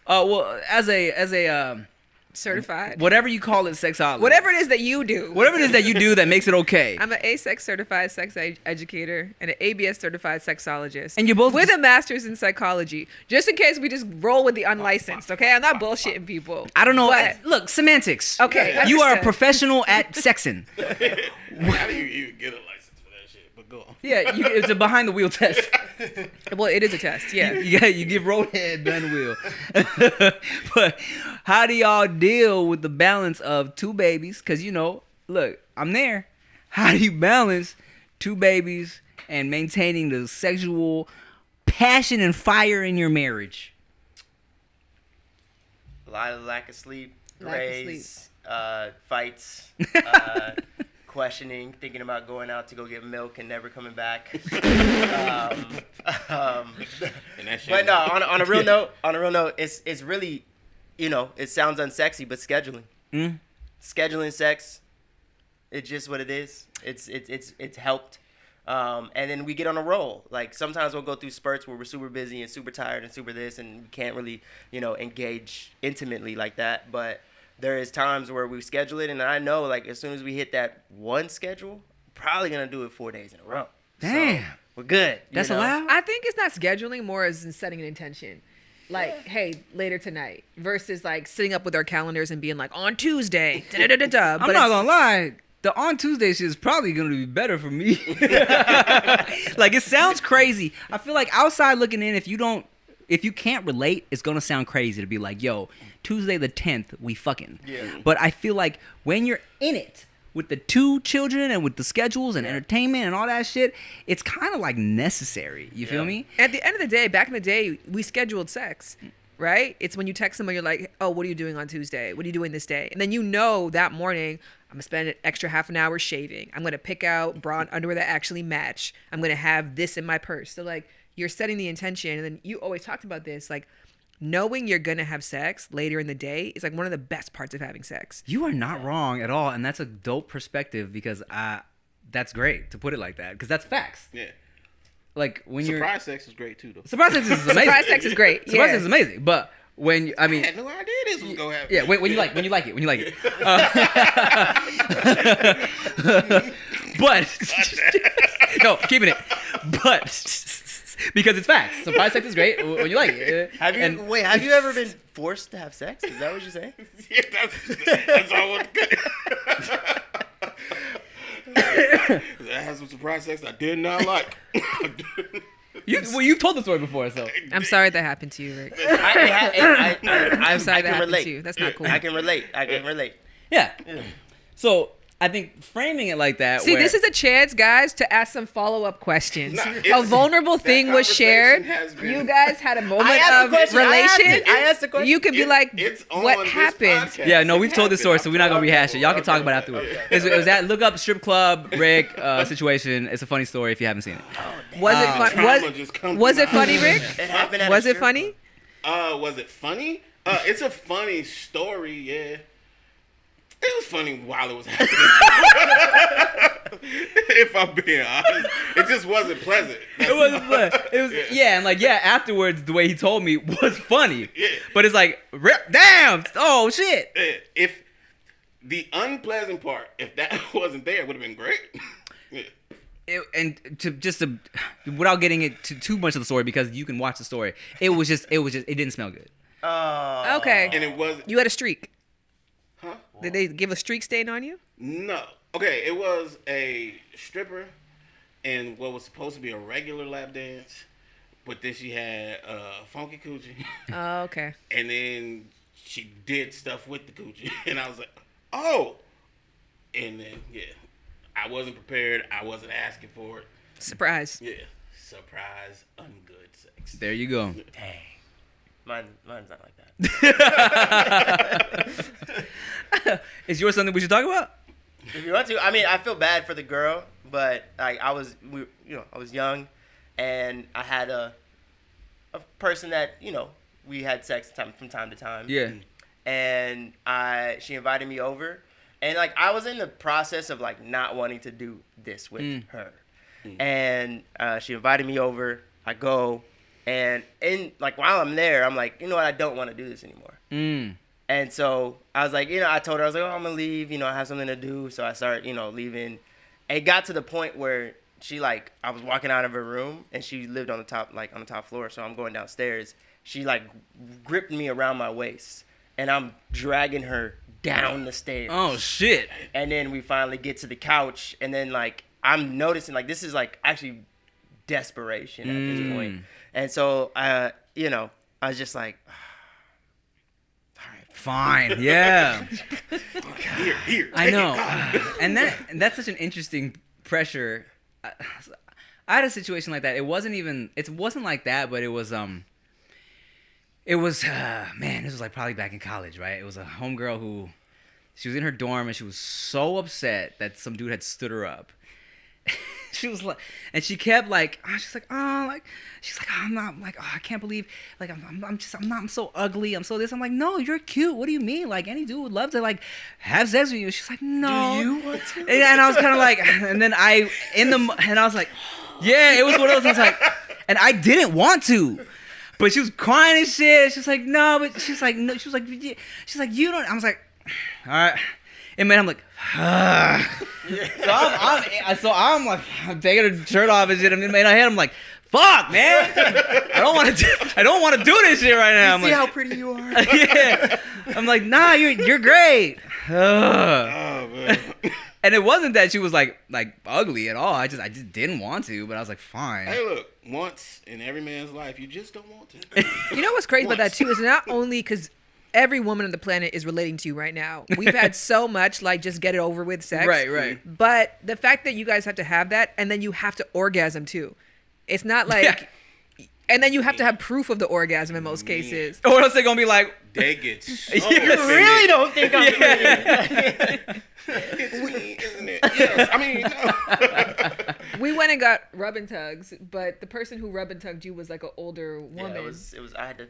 Speaker 3: Well, as a
Speaker 2: certified.
Speaker 3: whatever you call it, sexologist.
Speaker 2: Whatever it is that you do.
Speaker 3: Whatever it is that you do that makes it okay.
Speaker 2: I'm an ASEX certified sex educator and an ABS certified sexologist.
Speaker 3: And you're both
Speaker 2: with a master's in psychology. Just in case we just roll with the unlicensed, okay? I'm not bullshitting people.
Speaker 3: I don't know.
Speaker 2: But,
Speaker 3: Look, semantics.
Speaker 2: Okay,
Speaker 3: You are a
Speaker 2: understood.
Speaker 3: professional at sexing.
Speaker 5: How do you even get a license for that shit? But go on.
Speaker 3: Yeah, it's a behind the wheel test.
Speaker 2: Well, it is a test, yeah.
Speaker 3: You give roadhead behind the wheel. But how do y'all deal with the balance of 2 babies? Because, look, I'm there. How do you balance 2 babies and maintaining the sexual passion and fire in your marriage?
Speaker 4: A lot of lack of sleep,
Speaker 2: Lack of
Speaker 4: grays, fights, questioning, thinking about going out to go get milk and never coming back.
Speaker 5: And that shit.
Speaker 4: But no, on a real note, it's really, it sounds unsexy, but scheduling, scheduling sex, it's just what it is. It's helped. And then we get on a roll. Like sometimes we'll go through spurts where we're super busy and super tired and super this, and we can't really, engage intimately like that. But there is times where we schedule it, and I know like as soon as we hit that one schedule, probably gonna do it 4 days in a row.
Speaker 3: Damn.
Speaker 4: So we're good.
Speaker 3: That's allowed?
Speaker 2: I think it's not scheduling more as in setting an intention. Like, hey, later tonight versus like sitting up with our calendars and being like on Tuesday. Da-da-da-da-da.
Speaker 3: I'm not gonna lie. The on Tuesday shit is probably gonna be better for me. Like it sounds crazy. I feel like outside looking in, if you can't relate, it's gonna sound crazy to be like, yo, Tuesday the 10th, we fucking.
Speaker 4: Yeah.
Speaker 3: But I feel like when you're in it with the 2 children and with the schedules and entertainment and all that shit, it's kind of like necessary. You feel me?
Speaker 2: At the end of the day, back in the day, we scheduled sex, right? It's when you text someone, you're like, oh, what are you doing on Tuesday? What are you doing this day? And then that morning, I'm going to spend an extra half an hour shaving. I'm going to pick out bra and underwear that actually match. I'm going to have this in my purse. So, like, you're setting the intention. And then you always talked about this, like, knowing you're going to have sex later in the day is, like, one of the best parts of having sex.
Speaker 3: You are not wrong at all. And that's a dope perspective because that's great to put it like that because that's facts.
Speaker 5: Yeah.
Speaker 3: Like, when
Speaker 5: Surprise sex is great too, though.
Speaker 3: Surprise sex is amazing.
Speaker 2: Surprise sex is great.
Speaker 3: Surprise
Speaker 2: Yeah.
Speaker 3: sex is amazing. But when, I mean...
Speaker 5: I had no idea this was gonna happen.
Speaker 3: Yeah, when you like it. But no, keeping it. But because it's facts. Surprise sex is great when you like it.
Speaker 4: Have you ever been forced to have sex? Is that what you're saying?
Speaker 5: Yeah, that's all what's good. I had some surprise sex I did not like.
Speaker 3: You've told the story before, so
Speaker 2: I'm sorry that happened to you, Rick.
Speaker 4: I'm
Speaker 2: sorry that happened to you. That's not cool.
Speaker 4: I can relate.
Speaker 3: yeah. So I think framing it like that.
Speaker 2: See,
Speaker 3: where,
Speaker 2: this is a chance, guys, to ask some follow-up questions.
Speaker 5: Nah,
Speaker 2: A
Speaker 5: it's-
Speaker 2: vulnerable
Speaker 5: that
Speaker 2: thing was shared.
Speaker 5: conversation has been-
Speaker 2: You guys had a moment
Speaker 4: asked
Speaker 2: of
Speaker 4: the question.
Speaker 2: relation.
Speaker 4: I asked the question.
Speaker 2: You could be like,
Speaker 5: It's on
Speaker 2: what
Speaker 5: this
Speaker 2: happened?
Speaker 5: podcast.
Speaker 3: Yeah, no, we've
Speaker 5: It
Speaker 3: told this story,
Speaker 5: happened.
Speaker 3: so we're not gonna rehash it. Y'all can
Speaker 5: Okay.
Speaker 3: talk about it afterwards. It was that look up strip club Rick situation. It's a funny story if you haven't seen it.
Speaker 2: Was it
Speaker 5: Trauma just
Speaker 2: fun?
Speaker 5: come
Speaker 2: Was
Speaker 5: to
Speaker 2: it
Speaker 5: my
Speaker 2: funny,
Speaker 5: mind.
Speaker 2: Rick?
Speaker 4: It happened at a
Speaker 2: Was it
Speaker 4: strip
Speaker 2: funny?
Speaker 5: Was it funny? It's a funny story, yeah. It was funny while it was happening. If I'm being honest, it just wasn't pleasant.
Speaker 3: It wasn't fun. It was and afterwards the way he told me was funny.
Speaker 5: Yeah.
Speaker 3: But it's like damn, oh shit.
Speaker 5: If the unpleasant part, if that wasn't there, it would have been great. Yeah.
Speaker 3: Without getting into too much of the story because you can watch the story. It didn't smell good.
Speaker 2: Okay.
Speaker 5: And it wasn't.
Speaker 2: You had a streak.
Speaker 5: Huh?
Speaker 2: Did they give a streak stain on you?
Speaker 5: No. Okay, it was a stripper and what was supposed to be a regular lap dance, but then she had funky coochie.
Speaker 2: Oh, okay.
Speaker 5: And then she did stuff with the coochie. And I was like, oh. And then, I wasn't prepared. I wasn't asking for it.
Speaker 2: Surprise.
Speaker 5: Yeah. Surprise, ungood sex.
Speaker 3: There you go.
Speaker 4: Dang. Mine's not like that.
Speaker 3: Is yours something we should talk about?
Speaker 4: If you want to, I mean, I feel bad for the girl, but like I was young, and I had a person that we had sex from time to time.
Speaker 3: Yeah.
Speaker 4: And she invited me over, and like I was in the process of like not wanting to do this with her, and she invited me over. I go, and while I'm there, I'm like, you know what, I don't want to do this anymore. And so I was like, I told her, I was like, oh, I'm going to leave, I have something to do. So I started, leaving. It got to the point where I was walking out of her room and she lived on the top floor. So I'm going downstairs. She gripped me around my waist and I'm dragging her down the stairs.
Speaker 3: Oh shit.
Speaker 4: And then we finally get to the couch and then I'm noticing this is actually desperation at this point. And so, I was just like,
Speaker 3: Fine. Yeah.
Speaker 5: Here.
Speaker 3: I know. And that's such an interesting pressure. I had a situation like that. It wasn't like that, but it was man, this was like probably back in college, right? It was a homegirl who she was in her dorm and she was so upset that some dude had stood her up. She was like, and she kept like, she's like, oh, I'm not, like, oh, I can't believe, like, I'm so ugly, I'm so this. I'm like, no, you're cute. What do you mean? Like, any dude would love to like have sex with you. She's like, no.
Speaker 4: Do you want to?
Speaker 3: And I was kind of like, and then I was like, yeah, it was one of those things like, and I didn't want to. But she was crying and shit. She's like, no, but she's like, no. She's like, you don't. I was like, all right. And man, I'm like, so I'm like, I'm taking her shirt off and shit. And in my head, I'm like, fuck, man. I don't want to do this shit right now. I'm
Speaker 4: See
Speaker 3: like,
Speaker 4: how pretty you are.
Speaker 3: yeah. I'm like, nah, you're great.
Speaker 5: Oh, man.
Speaker 3: And it wasn't that she was like ugly at all. I just didn't want to, but I was like, fine.
Speaker 5: Hey, look, once in every man's life, you just don't want to.
Speaker 2: You know what's crazy about that too is not only because every woman on the planet is relating to you right now. We've had so much like just get it over with sex.
Speaker 3: Right.
Speaker 2: But the fact that you guys have to have that and then you have to orgasm too. It's not like and then you have to have proof of the orgasm in most cases.
Speaker 3: Or else they're gonna be like,
Speaker 5: They get so
Speaker 3: You
Speaker 4: Really don't think I'm pretty.
Speaker 5: It's me, isn't it? Yes. I mean, no.
Speaker 2: We went and got rub and tugs, but the person who rub and tugged you was like an older
Speaker 4: Yeah,
Speaker 2: woman.
Speaker 4: it was. I had to.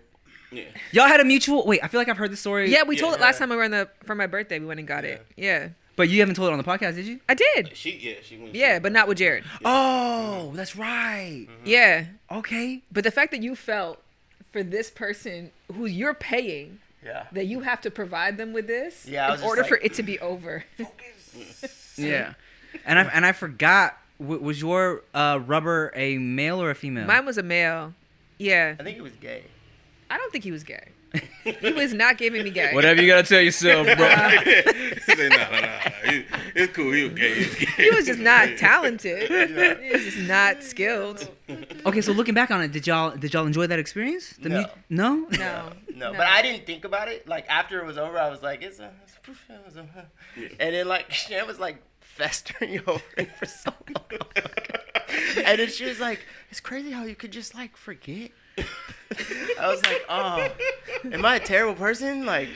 Speaker 5: Yeah.
Speaker 3: y'all had a mutual. Wait, I feel like I've heard this story.
Speaker 2: Yeah, we told it last
Speaker 4: Yeah.
Speaker 2: time we were for my birthday. We went and got it. Yeah,
Speaker 3: But you haven't told it on the podcast, did you?
Speaker 2: I did.
Speaker 5: She went.
Speaker 2: Yeah, but not with Jared.
Speaker 3: Oh, that's right.
Speaker 2: Yeah,
Speaker 3: Okay.
Speaker 2: but the fact that you felt for this person who you're paying
Speaker 4: Yeah.
Speaker 2: that you have to provide them with this
Speaker 4: Yeah, I was
Speaker 2: in
Speaker 4: just
Speaker 2: order
Speaker 4: like-
Speaker 2: for it to be over.
Speaker 3: Yeah. And I forgot. Was your rubber a male or a female?
Speaker 2: Mine was a male. Yeah,
Speaker 4: I think it was gay.
Speaker 2: I don't think he was gay. He was not giving me gay.
Speaker 3: Whatever you gotta tell yourself, bro.
Speaker 5: He said, no. It's cool. He was gay.
Speaker 2: He was just not talented. He was just not skilled.
Speaker 3: Okay, so looking back on it, did y'all enjoy that experience?
Speaker 4: No.
Speaker 3: No?
Speaker 2: No.
Speaker 4: But I didn't think about it. Like after it was over, I was like, and then like Shan was like festering over it for so long. And then she was like, it's crazy how you could just like forget. I was like, oh, am I a terrible person? Like,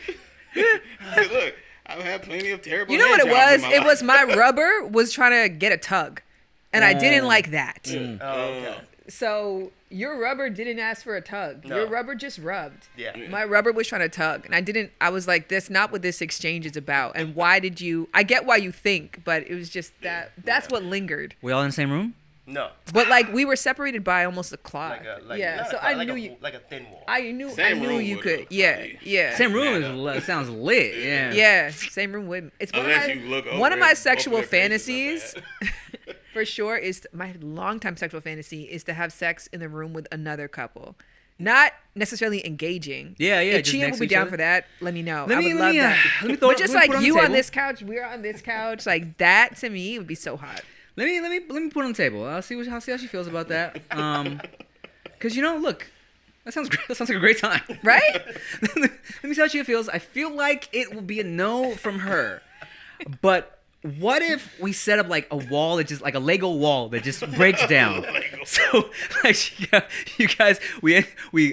Speaker 5: Look, I've had plenty of terrible.
Speaker 2: You know what it
Speaker 5: hand jobs
Speaker 2: was?
Speaker 5: in my
Speaker 2: It
Speaker 5: life.
Speaker 2: was my rubber was trying to get a tug, and I didn't like that.
Speaker 4: oh, okay.
Speaker 2: So your rubber didn't ask for a tug.
Speaker 4: No.
Speaker 2: Your rubber just rubbed.
Speaker 4: Yeah.
Speaker 2: My rubber was trying to tug, and I was like, that's not what this exchange is about. And why did you? I get why you think, but it was just that's what lingered.
Speaker 3: We all in the same room?
Speaker 4: No.
Speaker 2: But like we were separated by almost a clock. Yeah.
Speaker 4: not
Speaker 2: So
Speaker 4: a cloud,
Speaker 2: I
Speaker 4: like
Speaker 2: knew
Speaker 4: a,
Speaker 2: you.
Speaker 4: like a thin wall.
Speaker 2: I knew
Speaker 5: Same room
Speaker 2: you
Speaker 5: would've
Speaker 2: could. Yeah.
Speaker 5: probably-
Speaker 2: Yeah.
Speaker 3: Same room
Speaker 5: Yeah.
Speaker 3: sounds lit. Yeah.
Speaker 2: Yeah, same room with. It's one
Speaker 5: Unless
Speaker 2: of
Speaker 5: you look
Speaker 2: my
Speaker 5: over
Speaker 2: one of
Speaker 5: and
Speaker 2: my
Speaker 5: both of
Speaker 2: sexual
Speaker 5: their faces
Speaker 2: fantasies,
Speaker 5: are
Speaker 2: for sure, is my longtime sexual fantasy is to have sex in the room with another couple, not necessarily engaging.
Speaker 3: Yeah,
Speaker 2: If
Speaker 3: just
Speaker 2: Chia
Speaker 3: next
Speaker 2: will
Speaker 3: to
Speaker 2: be
Speaker 3: each
Speaker 2: down
Speaker 3: other.
Speaker 2: for that, let me know.
Speaker 3: Let
Speaker 2: I
Speaker 3: me-
Speaker 2: would
Speaker 3: let
Speaker 2: love
Speaker 3: me,
Speaker 2: that.
Speaker 3: let me throw-
Speaker 2: But just
Speaker 3: let me
Speaker 2: like
Speaker 3: put it on the
Speaker 2: you on
Speaker 3: table.
Speaker 2: this couch, we're on this couch, like that to me would be so hot.
Speaker 3: Let me put it on the table. I'll see how she feels about that. Cause look, that sounds great. That sounds like a great time,
Speaker 2: Right?
Speaker 3: Let me see how she feels. I feel like it will be a no from her, but what if we set up like a wall that just like a Lego wall that just breaks down? So like you guys,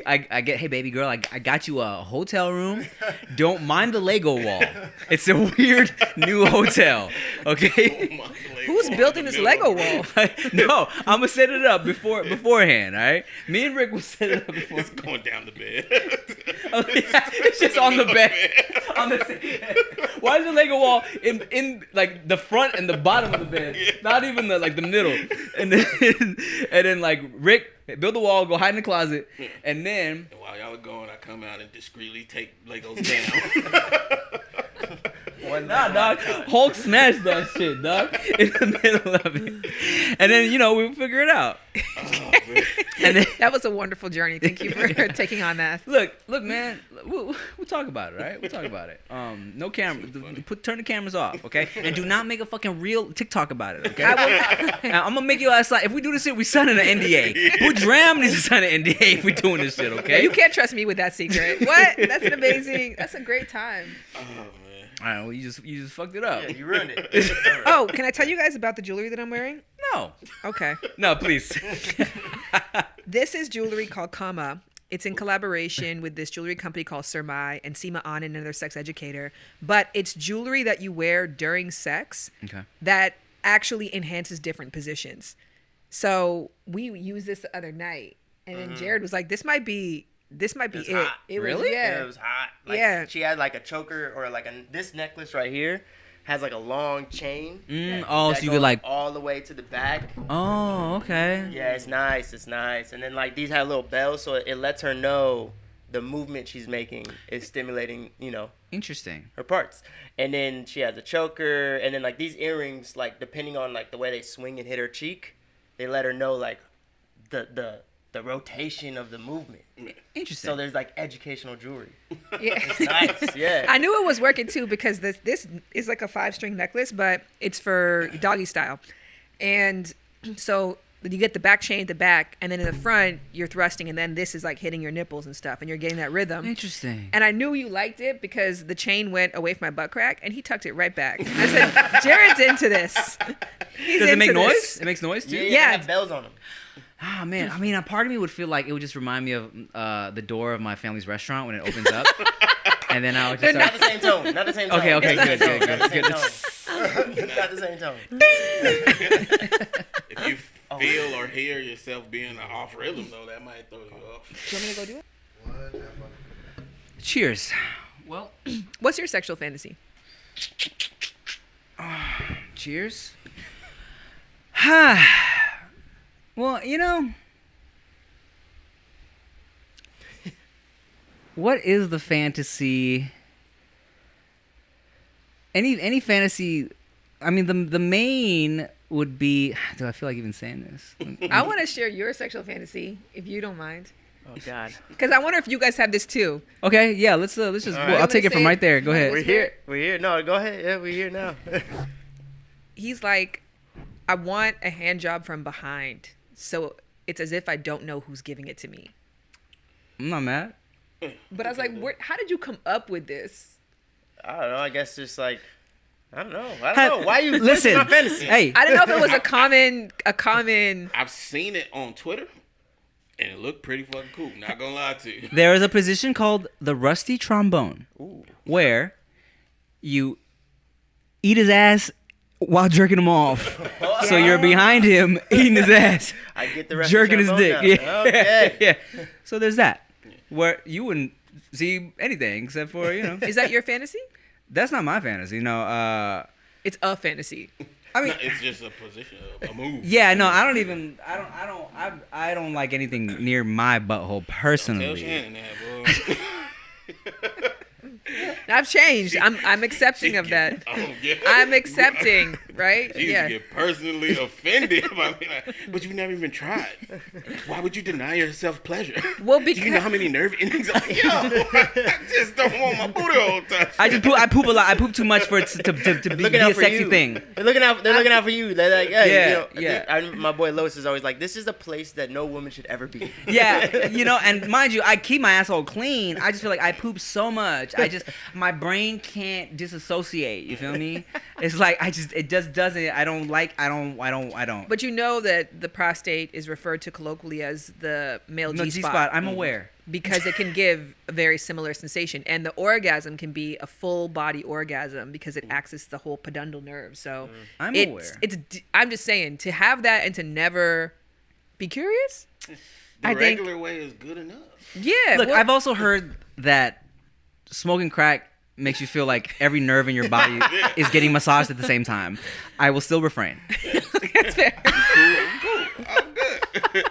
Speaker 3: I get, hey baby girl, I got you a hotel room. Don't mind the Lego wall. It's a weird new hotel. Okay.
Speaker 2: Who's building this Lego wall?
Speaker 3: No, I'm gonna set it up beforehand. All right. Me and Rick will set it up before.
Speaker 5: It's going down the bed.
Speaker 3: It's just on the bed. On the bed. Why is the Lego wall in like the front and the bottom of the bed? Not even the middle. And then like Rick build the wall, go hide in the closet, and then
Speaker 5: While y'all are going, I come out and discreetly take Legos down.
Speaker 3: Nah, dog. Hulk smashed that shit, dog. In the middle of it. And then, we'll figure it out.
Speaker 5: Oh, man.
Speaker 3: And then,
Speaker 2: That was a wonderful journey. Thank you for taking on that.
Speaker 3: look, man. We'll talk about it, all right? We'll talk about it. No camera. Turn the cameras off, okay? And do not make a fucking real TikTok about it, okay? I'm gonna make your ass like, if we do this shit, we sign an NDA. Boodram needs to sign an NDA if we're doing this shit, okay?
Speaker 2: You can't trust me with that secret. What? That's an amazing. That's a great time.
Speaker 5: Oh, man.
Speaker 3: All right, well, you just fucked it up.
Speaker 4: Yeah, you ruined it.
Speaker 2: Oh, can I tell you guys about the jewelry that I'm wearing?
Speaker 3: No.
Speaker 2: Okay.
Speaker 3: No, please.
Speaker 2: This is jewelry called Kama. It's in collaboration with this jewelry company called Surmai and Seema Anand, another sex educator. But it's jewelry that you wear during sex
Speaker 3: Okay.
Speaker 2: that actually enhances different positions. So we used this the other night, and then Jared was like, "This might be
Speaker 4: It's
Speaker 2: it."
Speaker 4: hot.
Speaker 2: It was,
Speaker 3: Really?
Speaker 2: yeah.
Speaker 4: It was hot. Like,
Speaker 2: Yeah.
Speaker 4: She had like a choker or like this necklace right here has like a long chain.
Speaker 3: Oh,
Speaker 4: that
Speaker 3: so you
Speaker 4: goes
Speaker 3: could like.
Speaker 4: all the way to the back.
Speaker 3: Oh, okay.
Speaker 4: Yeah, it's nice. It's nice. And then like these have little bells, so it lets her know the movement she's making is stimulating,
Speaker 3: Interesting.
Speaker 4: her parts. And then she has a choker, and then like these earrings, like depending on like the way they swing and hit her cheek, they let her know like the rotation of the movement.
Speaker 3: Interesting.
Speaker 4: So there's like educational jewelry.
Speaker 2: Yeah.
Speaker 4: Nice, yeah.
Speaker 2: I knew it was working too because this is like a 5-string necklace, but it's for doggy style. And so you get the back chain at the back, and then in the front, you're thrusting, and then this is like hitting your nipples and stuff, and you're getting that rhythm.
Speaker 3: Interesting.
Speaker 2: And I knew you liked it because the chain went away from my butt crack, and he tucked it right back. I said, Jared's into this. He's
Speaker 3: Does it make
Speaker 2: into
Speaker 3: noise?
Speaker 2: this.
Speaker 3: It makes noise too?
Speaker 4: Yeah,
Speaker 2: Yeah.
Speaker 4: they have bells on them.
Speaker 3: Ah, man. I mean, a part of me would feel like it would just remind me of the door of my family's restaurant when it opens up. And then I would just
Speaker 4: Not
Speaker 3: start...
Speaker 4: the same tone. Not the same tone.
Speaker 3: Okay,
Speaker 4: Not the
Speaker 3: good.
Speaker 4: same tone. Not the same tone.
Speaker 5: If you feel or hear yourself being off rhythm, though, that might throw you off.
Speaker 2: Do you want me to go do it?
Speaker 3: Cheers. Well,
Speaker 2: What's your sexual fantasy?
Speaker 3: cheers. Well, what is the fantasy? Any fantasy? I mean, the main would be. Do I feel like even saying this?
Speaker 2: I want to share your sexual fantasy, if you don't mind.
Speaker 4: Oh God.
Speaker 2: Because I wonder if you guys have this too.
Speaker 3: Okay, yeah. Let's just.
Speaker 4: All
Speaker 3: Well,
Speaker 4: right.
Speaker 3: I'll take it from right there. Go ahead.
Speaker 4: We're here. We're here. No, go ahead. Yeah, we're here now.
Speaker 2: He's like, I want a hand job from behind. So it's as if I don't know who's giving it to me.
Speaker 3: I'm not mad.
Speaker 2: But I was like, how did you come up with this?
Speaker 4: I don't know. I guess just like I don't know. Why you
Speaker 3: Listen,
Speaker 4: my fantasy?
Speaker 3: hey,
Speaker 2: I don't know if it was a common.
Speaker 5: I've seen it on Twitter, and it looked pretty fucking cool. Not gonna lie to you.
Speaker 3: there is a position called the rusty trombone, where you eat his ass while jerking him off. So you're behind him eating his ass,
Speaker 4: I get the rest
Speaker 3: jerking
Speaker 4: of
Speaker 3: his
Speaker 4: the
Speaker 3: dick.
Speaker 4: trombone now.
Speaker 3: Yeah.
Speaker 4: Okay.
Speaker 3: Yeah. So there's that, where you wouldn't see anything except for
Speaker 2: Is that your fantasy?
Speaker 3: That's not my fantasy.
Speaker 2: It's a fantasy.
Speaker 3: I mean,
Speaker 5: No, it's just a position, a move.
Speaker 3: yeah, no, I don't like anything near my butthole
Speaker 5: Tell
Speaker 3: personally.
Speaker 5: Shannon that, boy.
Speaker 2: I've changed. I'm accepting of that.
Speaker 5: Oh, yeah.
Speaker 2: I'm accepting, right?
Speaker 5: She used to get personally offended by me. Like, but you never even tried. Why would you deny yourself pleasure?
Speaker 2: Well,
Speaker 5: Do you know how many nerve endings? I'm like, yo, I just don't want my booty all the time.
Speaker 3: I poop a lot. I poop too much for it to be
Speaker 4: Looking
Speaker 3: a
Speaker 4: out for
Speaker 3: sexy
Speaker 4: you.
Speaker 3: thing.
Speaker 4: They're looking out. They're looking out for you. They're like, hey,
Speaker 3: Yeah.
Speaker 4: my boy Lois is always like, this is a place that no woman should ever be.
Speaker 3: Yeah, and mind you, I keep my asshole clean. I just feel like I poop so much. My brain can't disassociate. You feel me? It's like it just doesn't. I don't.
Speaker 2: But you know that the prostate is referred to colloquially as the male
Speaker 3: No,
Speaker 2: G-spot.
Speaker 3: I'm aware.
Speaker 2: Because it can give a very similar sensation, and the orgasm can be a full body orgasm because it accesses the whole pudendal nerve. So
Speaker 3: I'm
Speaker 2: it's,
Speaker 3: aware.
Speaker 2: I'm just saying, to have that and to never be curious.
Speaker 5: The
Speaker 2: I think-
Speaker 5: regular way is good enough.
Speaker 2: Yeah.
Speaker 3: Look,
Speaker 2: well,
Speaker 3: I've also heard that smoking crack makes you feel like every nerve in your body is getting massaged at the same time. I will still refrain.
Speaker 2: that's fair.
Speaker 5: I'm cool. I'm good.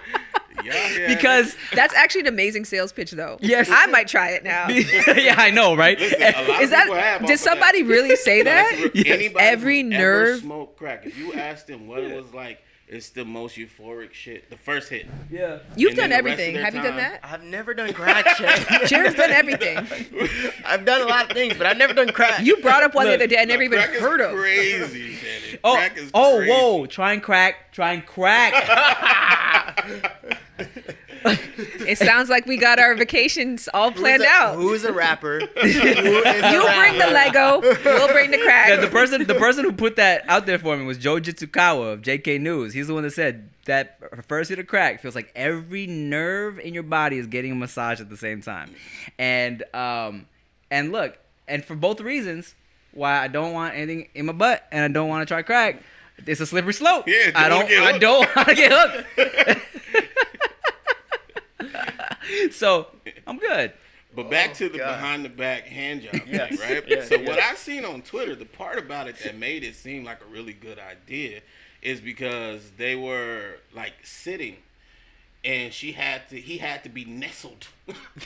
Speaker 5: Y'all
Speaker 3: Because
Speaker 2: That's actually an amazing sales pitch, though.
Speaker 3: Yes.
Speaker 2: I might try it now.
Speaker 3: yeah, I know, right?
Speaker 5: Listen, a lot
Speaker 2: Is
Speaker 5: of people
Speaker 2: that?
Speaker 5: have
Speaker 2: Did somebody really say that?
Speaker 5: Anybody
Speaker 2: Every
Speaker 5: who's
Speaker 2: nerve-
Speaker 5: ever smoked crack. If you asked them what it was like, it's the most euphoric shit. The first hit.
Speaker 3: Yeah.
Speaker 2: You've
Speaker 5: And then
Speaker 2: done
Speaker 5: the rest of
Speaker 2: everything.
Speaker 5: their
Speaker 2: Have you done
Speaker 5: time-
Speaker 2: that?
Speaker 4: I've never done crack, Shannon.
Speaker 2: Jared's done everything.
Speaker 4: I've done a lot of things, but I've never done crack.
Speaker 2: You brought up one the
Speaker 3: Look,
Speaker 2: other day I never even
Speaker 5: Crack is
Speaker 2: heard of.
Speaker 5: crazy, Shannon.
Speaker 3: Oh,
Speaker 5: Crack is
Speaker 3: oh,
Speaker 5: crazy.
Speaker 3: whoa! Try and crack.
Speaker 2: It sounds like we got our vacations all planned out.
Speaker 4: Who's a rapper?
Speaker 2: You bring the Lego, we'll bring the crack.
Speaker 3: Yeah, the person who put that out there for me was Joe Jitsukawa of JK News. He's the one that said that first hit of crack feels like every nerve in your body is getting a massage at the same time. And look, and for both reasons, why I don't want anything in my butt and I don't want to try crack. It's a slippery slope.
Speaker 5: Yeah,
Speaker 3: I don't want to get hooked. So I'm good.
Speaker 5: But back to the
Speaker 4: God.
Speaker 5: behind the back hand job,
Speaker 4: Yes.
Speaker 5: thing, right?
Speaker 4: Yes,
Speaker 5: So
Speaker 4: yes.
Speaker 5: what I've seen on Twitter, the part about it that made it seem like a really good idea is because they were like sitting and he had to be nestled.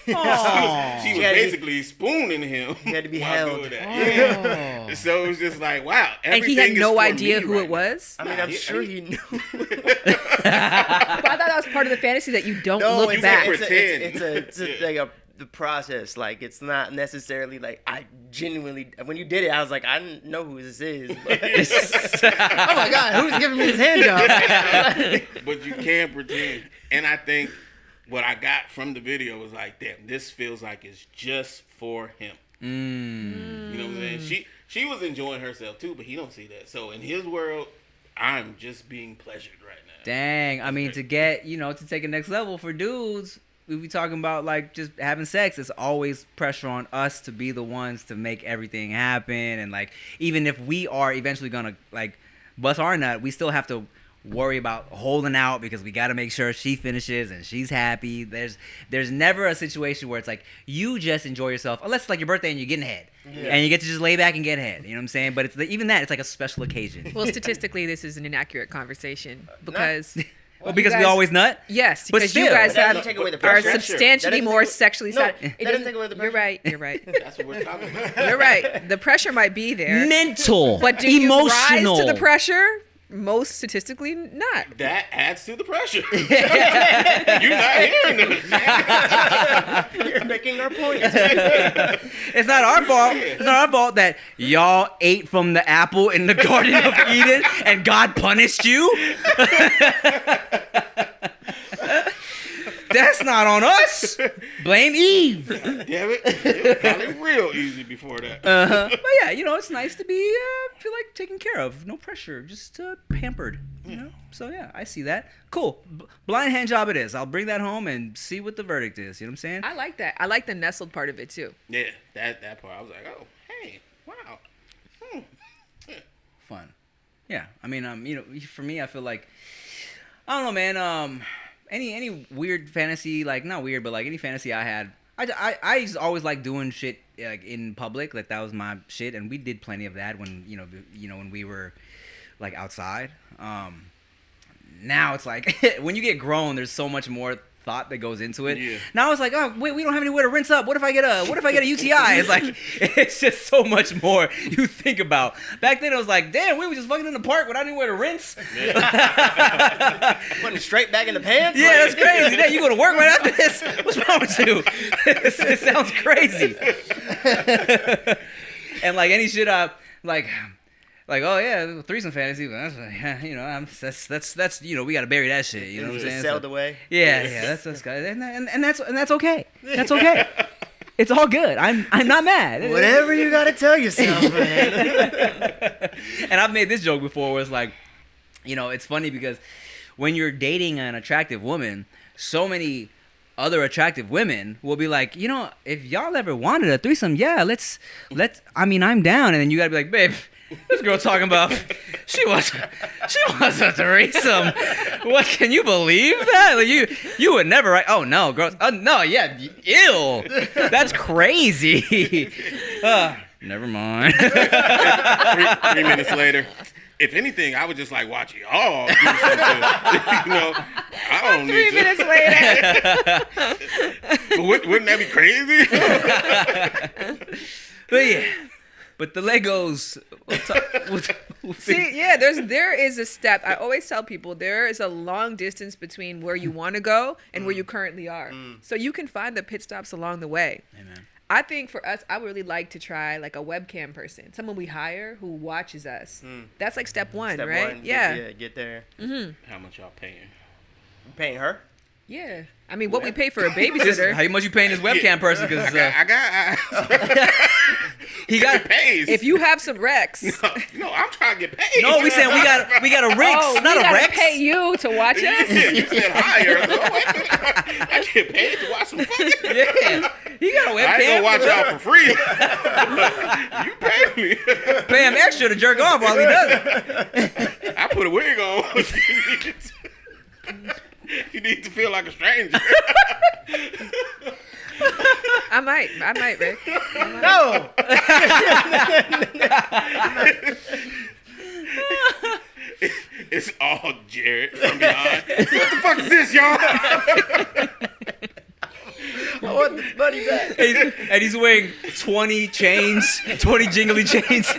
Speaker 5: She was
Speaker 4: She had to be-
Speaker 5: basically spooning him.
Speaker 4: He had to be
Speaker 5: while
Speaker 4: held.
Speaker 5: doing that. Yeah. So it was just like, wow.
Speaker 2: And he had
Speaker 5: everything is
Speaker 2: no
Speaker 5: for
Speaker 2: idea
Speaker 5: me
Speaker 2: who
Speaker 5: right
Speaker 2: it
Speaker 5: now.
Speaker 2: was.
Speaker 4: I mean, I'm sure he knew.
Speaker 2: But I thought that was part of the fantasy that you don't
Speaker 4: No,
Speaker 2: look
Speaker 4: it's
Speaker 2: back.
Speaker 4: it's like the process. Like, it's not necessarily like I genuinely. When you did it, I was like, I didn't know who this is. But oh my God, who's giving me this hand job?
Speaker 5: But you can't pretend. And I think what I got from the video was like, damn, this feels like it's just for him. You know what I'm saying? She was enjoying herself too, but he don't see that. So in his world, I'm just being pleasured right now.
Speaker 3: Dang, I mean, to take a next level for dudes, we be talking about like just having sex. It's always pressure on us to be the ones to make everything happen, and like even if we are eventually gonna like bust our nut, we still have to worry about holding out because we got to make sure she finishes and she's happy. There's never a situation where it's like you just enjoy yourself, unless it's like your birthday and you're getting head, and you get to just lay back and get head. You know what I'm saying? But even that, it's like a special occasion.
Speaker 2: Well, statistically, this is an inaccurate conversation because
Speaker 3: Well, because
Speaker 2: you
Speaker 3: we
Speaker 2: guys-
Speaker 3: always nut.
Speaker 2: yes,
Speaker 3: But
Speaker 2: because you
Speaker 3: still.
Speaker 2: guys
Speaker 4: That doesn't
Speaker 2: have
Speaker 4: take away the
Speaker 2: are
Speaker 4: pressure.
Speaker 2: substantially
Speaker 4: That doesn't
Speaker 2: more
Speaker 4: take away-
Speaker 2: sexually
Speaker 4: No,
Speaker 2: sat-
Speaker 4: that doesn't take away the
Speaker 2: You're
Speaker 4: pressure.
Speaker 2: right. You're right.
Speaker 5: That's what we're talking about.
Speaker 2: You're right. The pressure might be there,
Speaker 3: Mental,
Speaker 2: but do
Speaker 3: emotional.
Speaker 2: you rise to the pressure? Most statistically, not.
Speaker 5: That adds to the pressure. You're not hearing this.
Speaker 4: You're making our point.
Speaker 3: It's not our fault. It's not our fault that y'all ate from the apple in the Garden of Eden and God punished you. That's not on us. Blame Eve.
Speaker 5: Damn it. It was probably real easy before that.
Speaker 3: But yeah, it's nice to be feel like taken care of. No pressure, just pampered. You know. So yeah, I see that. Cool. Blind hand job it is. I'll bring that home and see what the verdict is. You know what I'm saying?
Speaker 2: I like that. I like the nestled part of it too.
Speaker 5: Yeah, that part. I was like, oh, hey, wow.
Speaker 3: Fun. Yeah. I mean, for me, I feel like I don't know, man. Any weird fantasy, like not weird, but like any fantasy I had, I just always like doing shit like in public. Like that was my shit, and we did plenty of that when when we were like outside. Now it's like when you get grown, there's so much more thought that goes into it.
Speaker 5: Yeah.
Speaker 3: Now it's like, oh wait, we don't have anywhere to rinse up. What if I get a UTI? It's like it's just so much more you think about. Back then it was like, damn, we were just fucking in the park without anywhere to rinse.
Speaker 4: Putting straight back in the pants?
Speaker 3: Yeah, that's crazy. Then you go to work right after this? What's wrong with you? It sounds crazy. And like any shit like, oh yeah, threesome fantasy, but that's we gotta bury that shit. You know what I'm saying?
Speaker 4: Sailed away.
Speaker 3: Yeah, that's good, and that's okay. That's okay. It's all good. I'm not mad.
Speaker 4: Whatever you gotta tell yourself, man.
Speaker 3: And I've made this joke before, where it's like, it's funny because when you're dating an attractive woman, so many other attractive women will be like, if y'all ever wanted a threesome, yeah, let's. I'm down, and then you gotta be like, babe. This girl talking about she wants a threesome. What, can you believe that? Like you would never write. Oh no, gross. Oh no, yeah, ew. That's crazy. Never mind.
Speaker 5: 3 minutes later, if anything, I would just like watch y'all do something. I don't
Speaker 2: 3
Speaker 5: need
Speaker 2: minutes
Speaker 5: to.
Speaker 2: later.
Speaker 5: But wouldn't that be crazy?
Speaker 3: But yeah. But the Legos.
Speaker 2: See, yeah, there is a step. I always tell people there is a long distance between where you want to go and where you currently are. So you can find the pit stops along the way.
Speaker 3: Amen.
Speaker 2: I think for us, I would really like to try like a webcam person, someone we hire who watches us. That's like step one,
Speaker 4: Step
Speaker 2: right?
Speaker 4: one,
Speaker 2: Yeah.
Speaker 4: Get there.
Speaker 5: How much y'all paying?
Speaker 4: You paying her?
Speaker 2: Yeah. I mean, what we pay for a
Speaker 3: How
Speaker 2: babysitter.
Speaker 3: much you paying this webcam person? Because
Speaker 5: I got
Speaker 3: he got
Speaker 5: pays.
Speaker 2: If you have some Rex.
Speaker 5: No, I'm trying to get paid.
Speaker 3: No, we saying we got a Rex,
Speaker 2: Oh,
Speaker 3: not
Speaker 2: we
Speaker 3: a
Speaker 2: gotta
Speaker 3: Rex.
Speaker 2: pay you to watch us?
Speaker 5: Yeah, you said higher. I get paid to watch some fucking.
Speaker 3: Yeah, he got a webcam.
Speaker 5: I ain't gonna watch y'all for free. You pay me.
Speaker 3: Pay him extra to jerk off while he does it.
Speaker 5: I put a wig on. You need to feel like a stranger.
Speaker 2: I might, Rick.
Speaker 4: No.
Speaker 5: It's all Jared from behind. What the fuck is this, y'all?
Speaker 4: I want this money back.
Speaker 3: And he's wearing 20 chains, 20 jingly chains.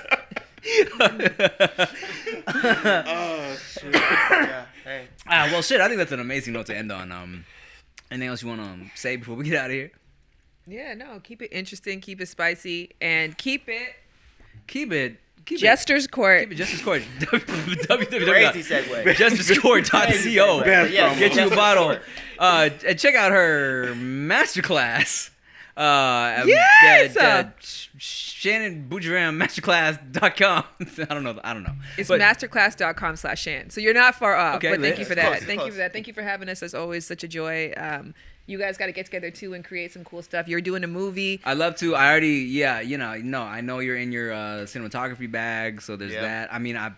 Speaker 5: Oh shit.
Speaker 4: Yeah. Hey.
Speaker 3: Well, shit. I think that's an amazing note to end on. Anything else you want to say before we get out of here?
Speaker 2: Yeah, no, keep it interesting, keep it spicy, and keep it Jester's Court.
Speaker 3: Keep it Justice Court.
Speaker 4: Crazy
Speaker 3: www.
Speaker 4: segue.
Speaker 3: JusticeCourt.co.
Speaker 4: Best
Speaker 3: Get you a
Speaker 4: Justice
Speaker 3: bottle.
Speaker 4: Court.
Speaker 3: And check out her masterclass.
Speaker 2: Yes!
Speaker 3: Shannon Boodram masterclass.com. I don't know.
Speaker 2: It's
Speaker 3: But-
Speaker 2: masterclass.com/Shan. So you're not far off.
Speaker 3: Okay,
Speaker 2: but thank
Speaker 3: lit.
Speaker 2: you for
Speaker 4: It's
Speaker 2: that.
Speaker 4: close, it's
Speaker 2: Thank you
Speaker 4: close.
Speaker 2: for that. Thank you for having us. It's always such a joy. You guys got to get together too and create some cool stuff. You're doing a movie.
Speaker 3: I love to. I already, I know you're in your cinematography bag, so there's
Speaker 4: Yeah.
Speaker 3: that. I mean, I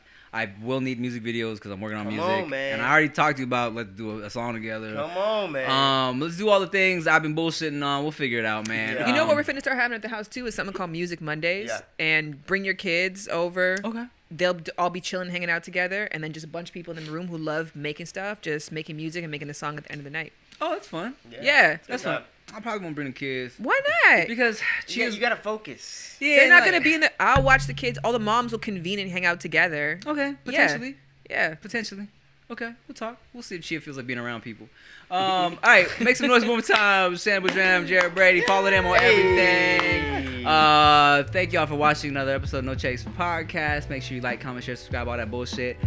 Speaker 3: will need music videos because I'm working on
Speaker 4: Come
Speaker 3: music,
Speaker 4: on, man.
Speaker 3: and I already talked to you about let's do a song together.
Speaker 4: Come on, man.
Speaker 3: Let's do all the things I've been bullshitting on. We'll figure it out, man.
Speaker 4: Yeah.
Speaker 2: You know what we're finna start having at the house too is something called Music Mondays.
Speaker 4: Yeah.
Speaker 2: And bring your kids over.
Speaker 3: Okay.
Speaker 2: They'll all be chilling, hanging out together, and then just a bunch of people in the room who love making stuff, just making music and making a song at the end of the night.
Speaker 3: Oh, that's fun.
Speaker 2: Yeah.
Speaker 3: That's fun. I probably won't bring the kids
Speaker 2: Why not?
Speaker 3: because
Speaker 4: You gotta focus.
Speaker 2: They're not gonna be in the. I'll watch the kids. All the moms will convene and hang out together.
Speaker 3: Okay, potentially.
Speaker 2: Yeah.
Speaker 3: Potentially. Okay, we'll talk. We'll see if Chia feels like being around people. All right, make some noise one more time. Shannon Boodram, Jared, Brady. Follow them on everything. Thank y'all for watching another episode of No Chase Podcast. Make sure you like, comment, share, subscribe, all that bullshit.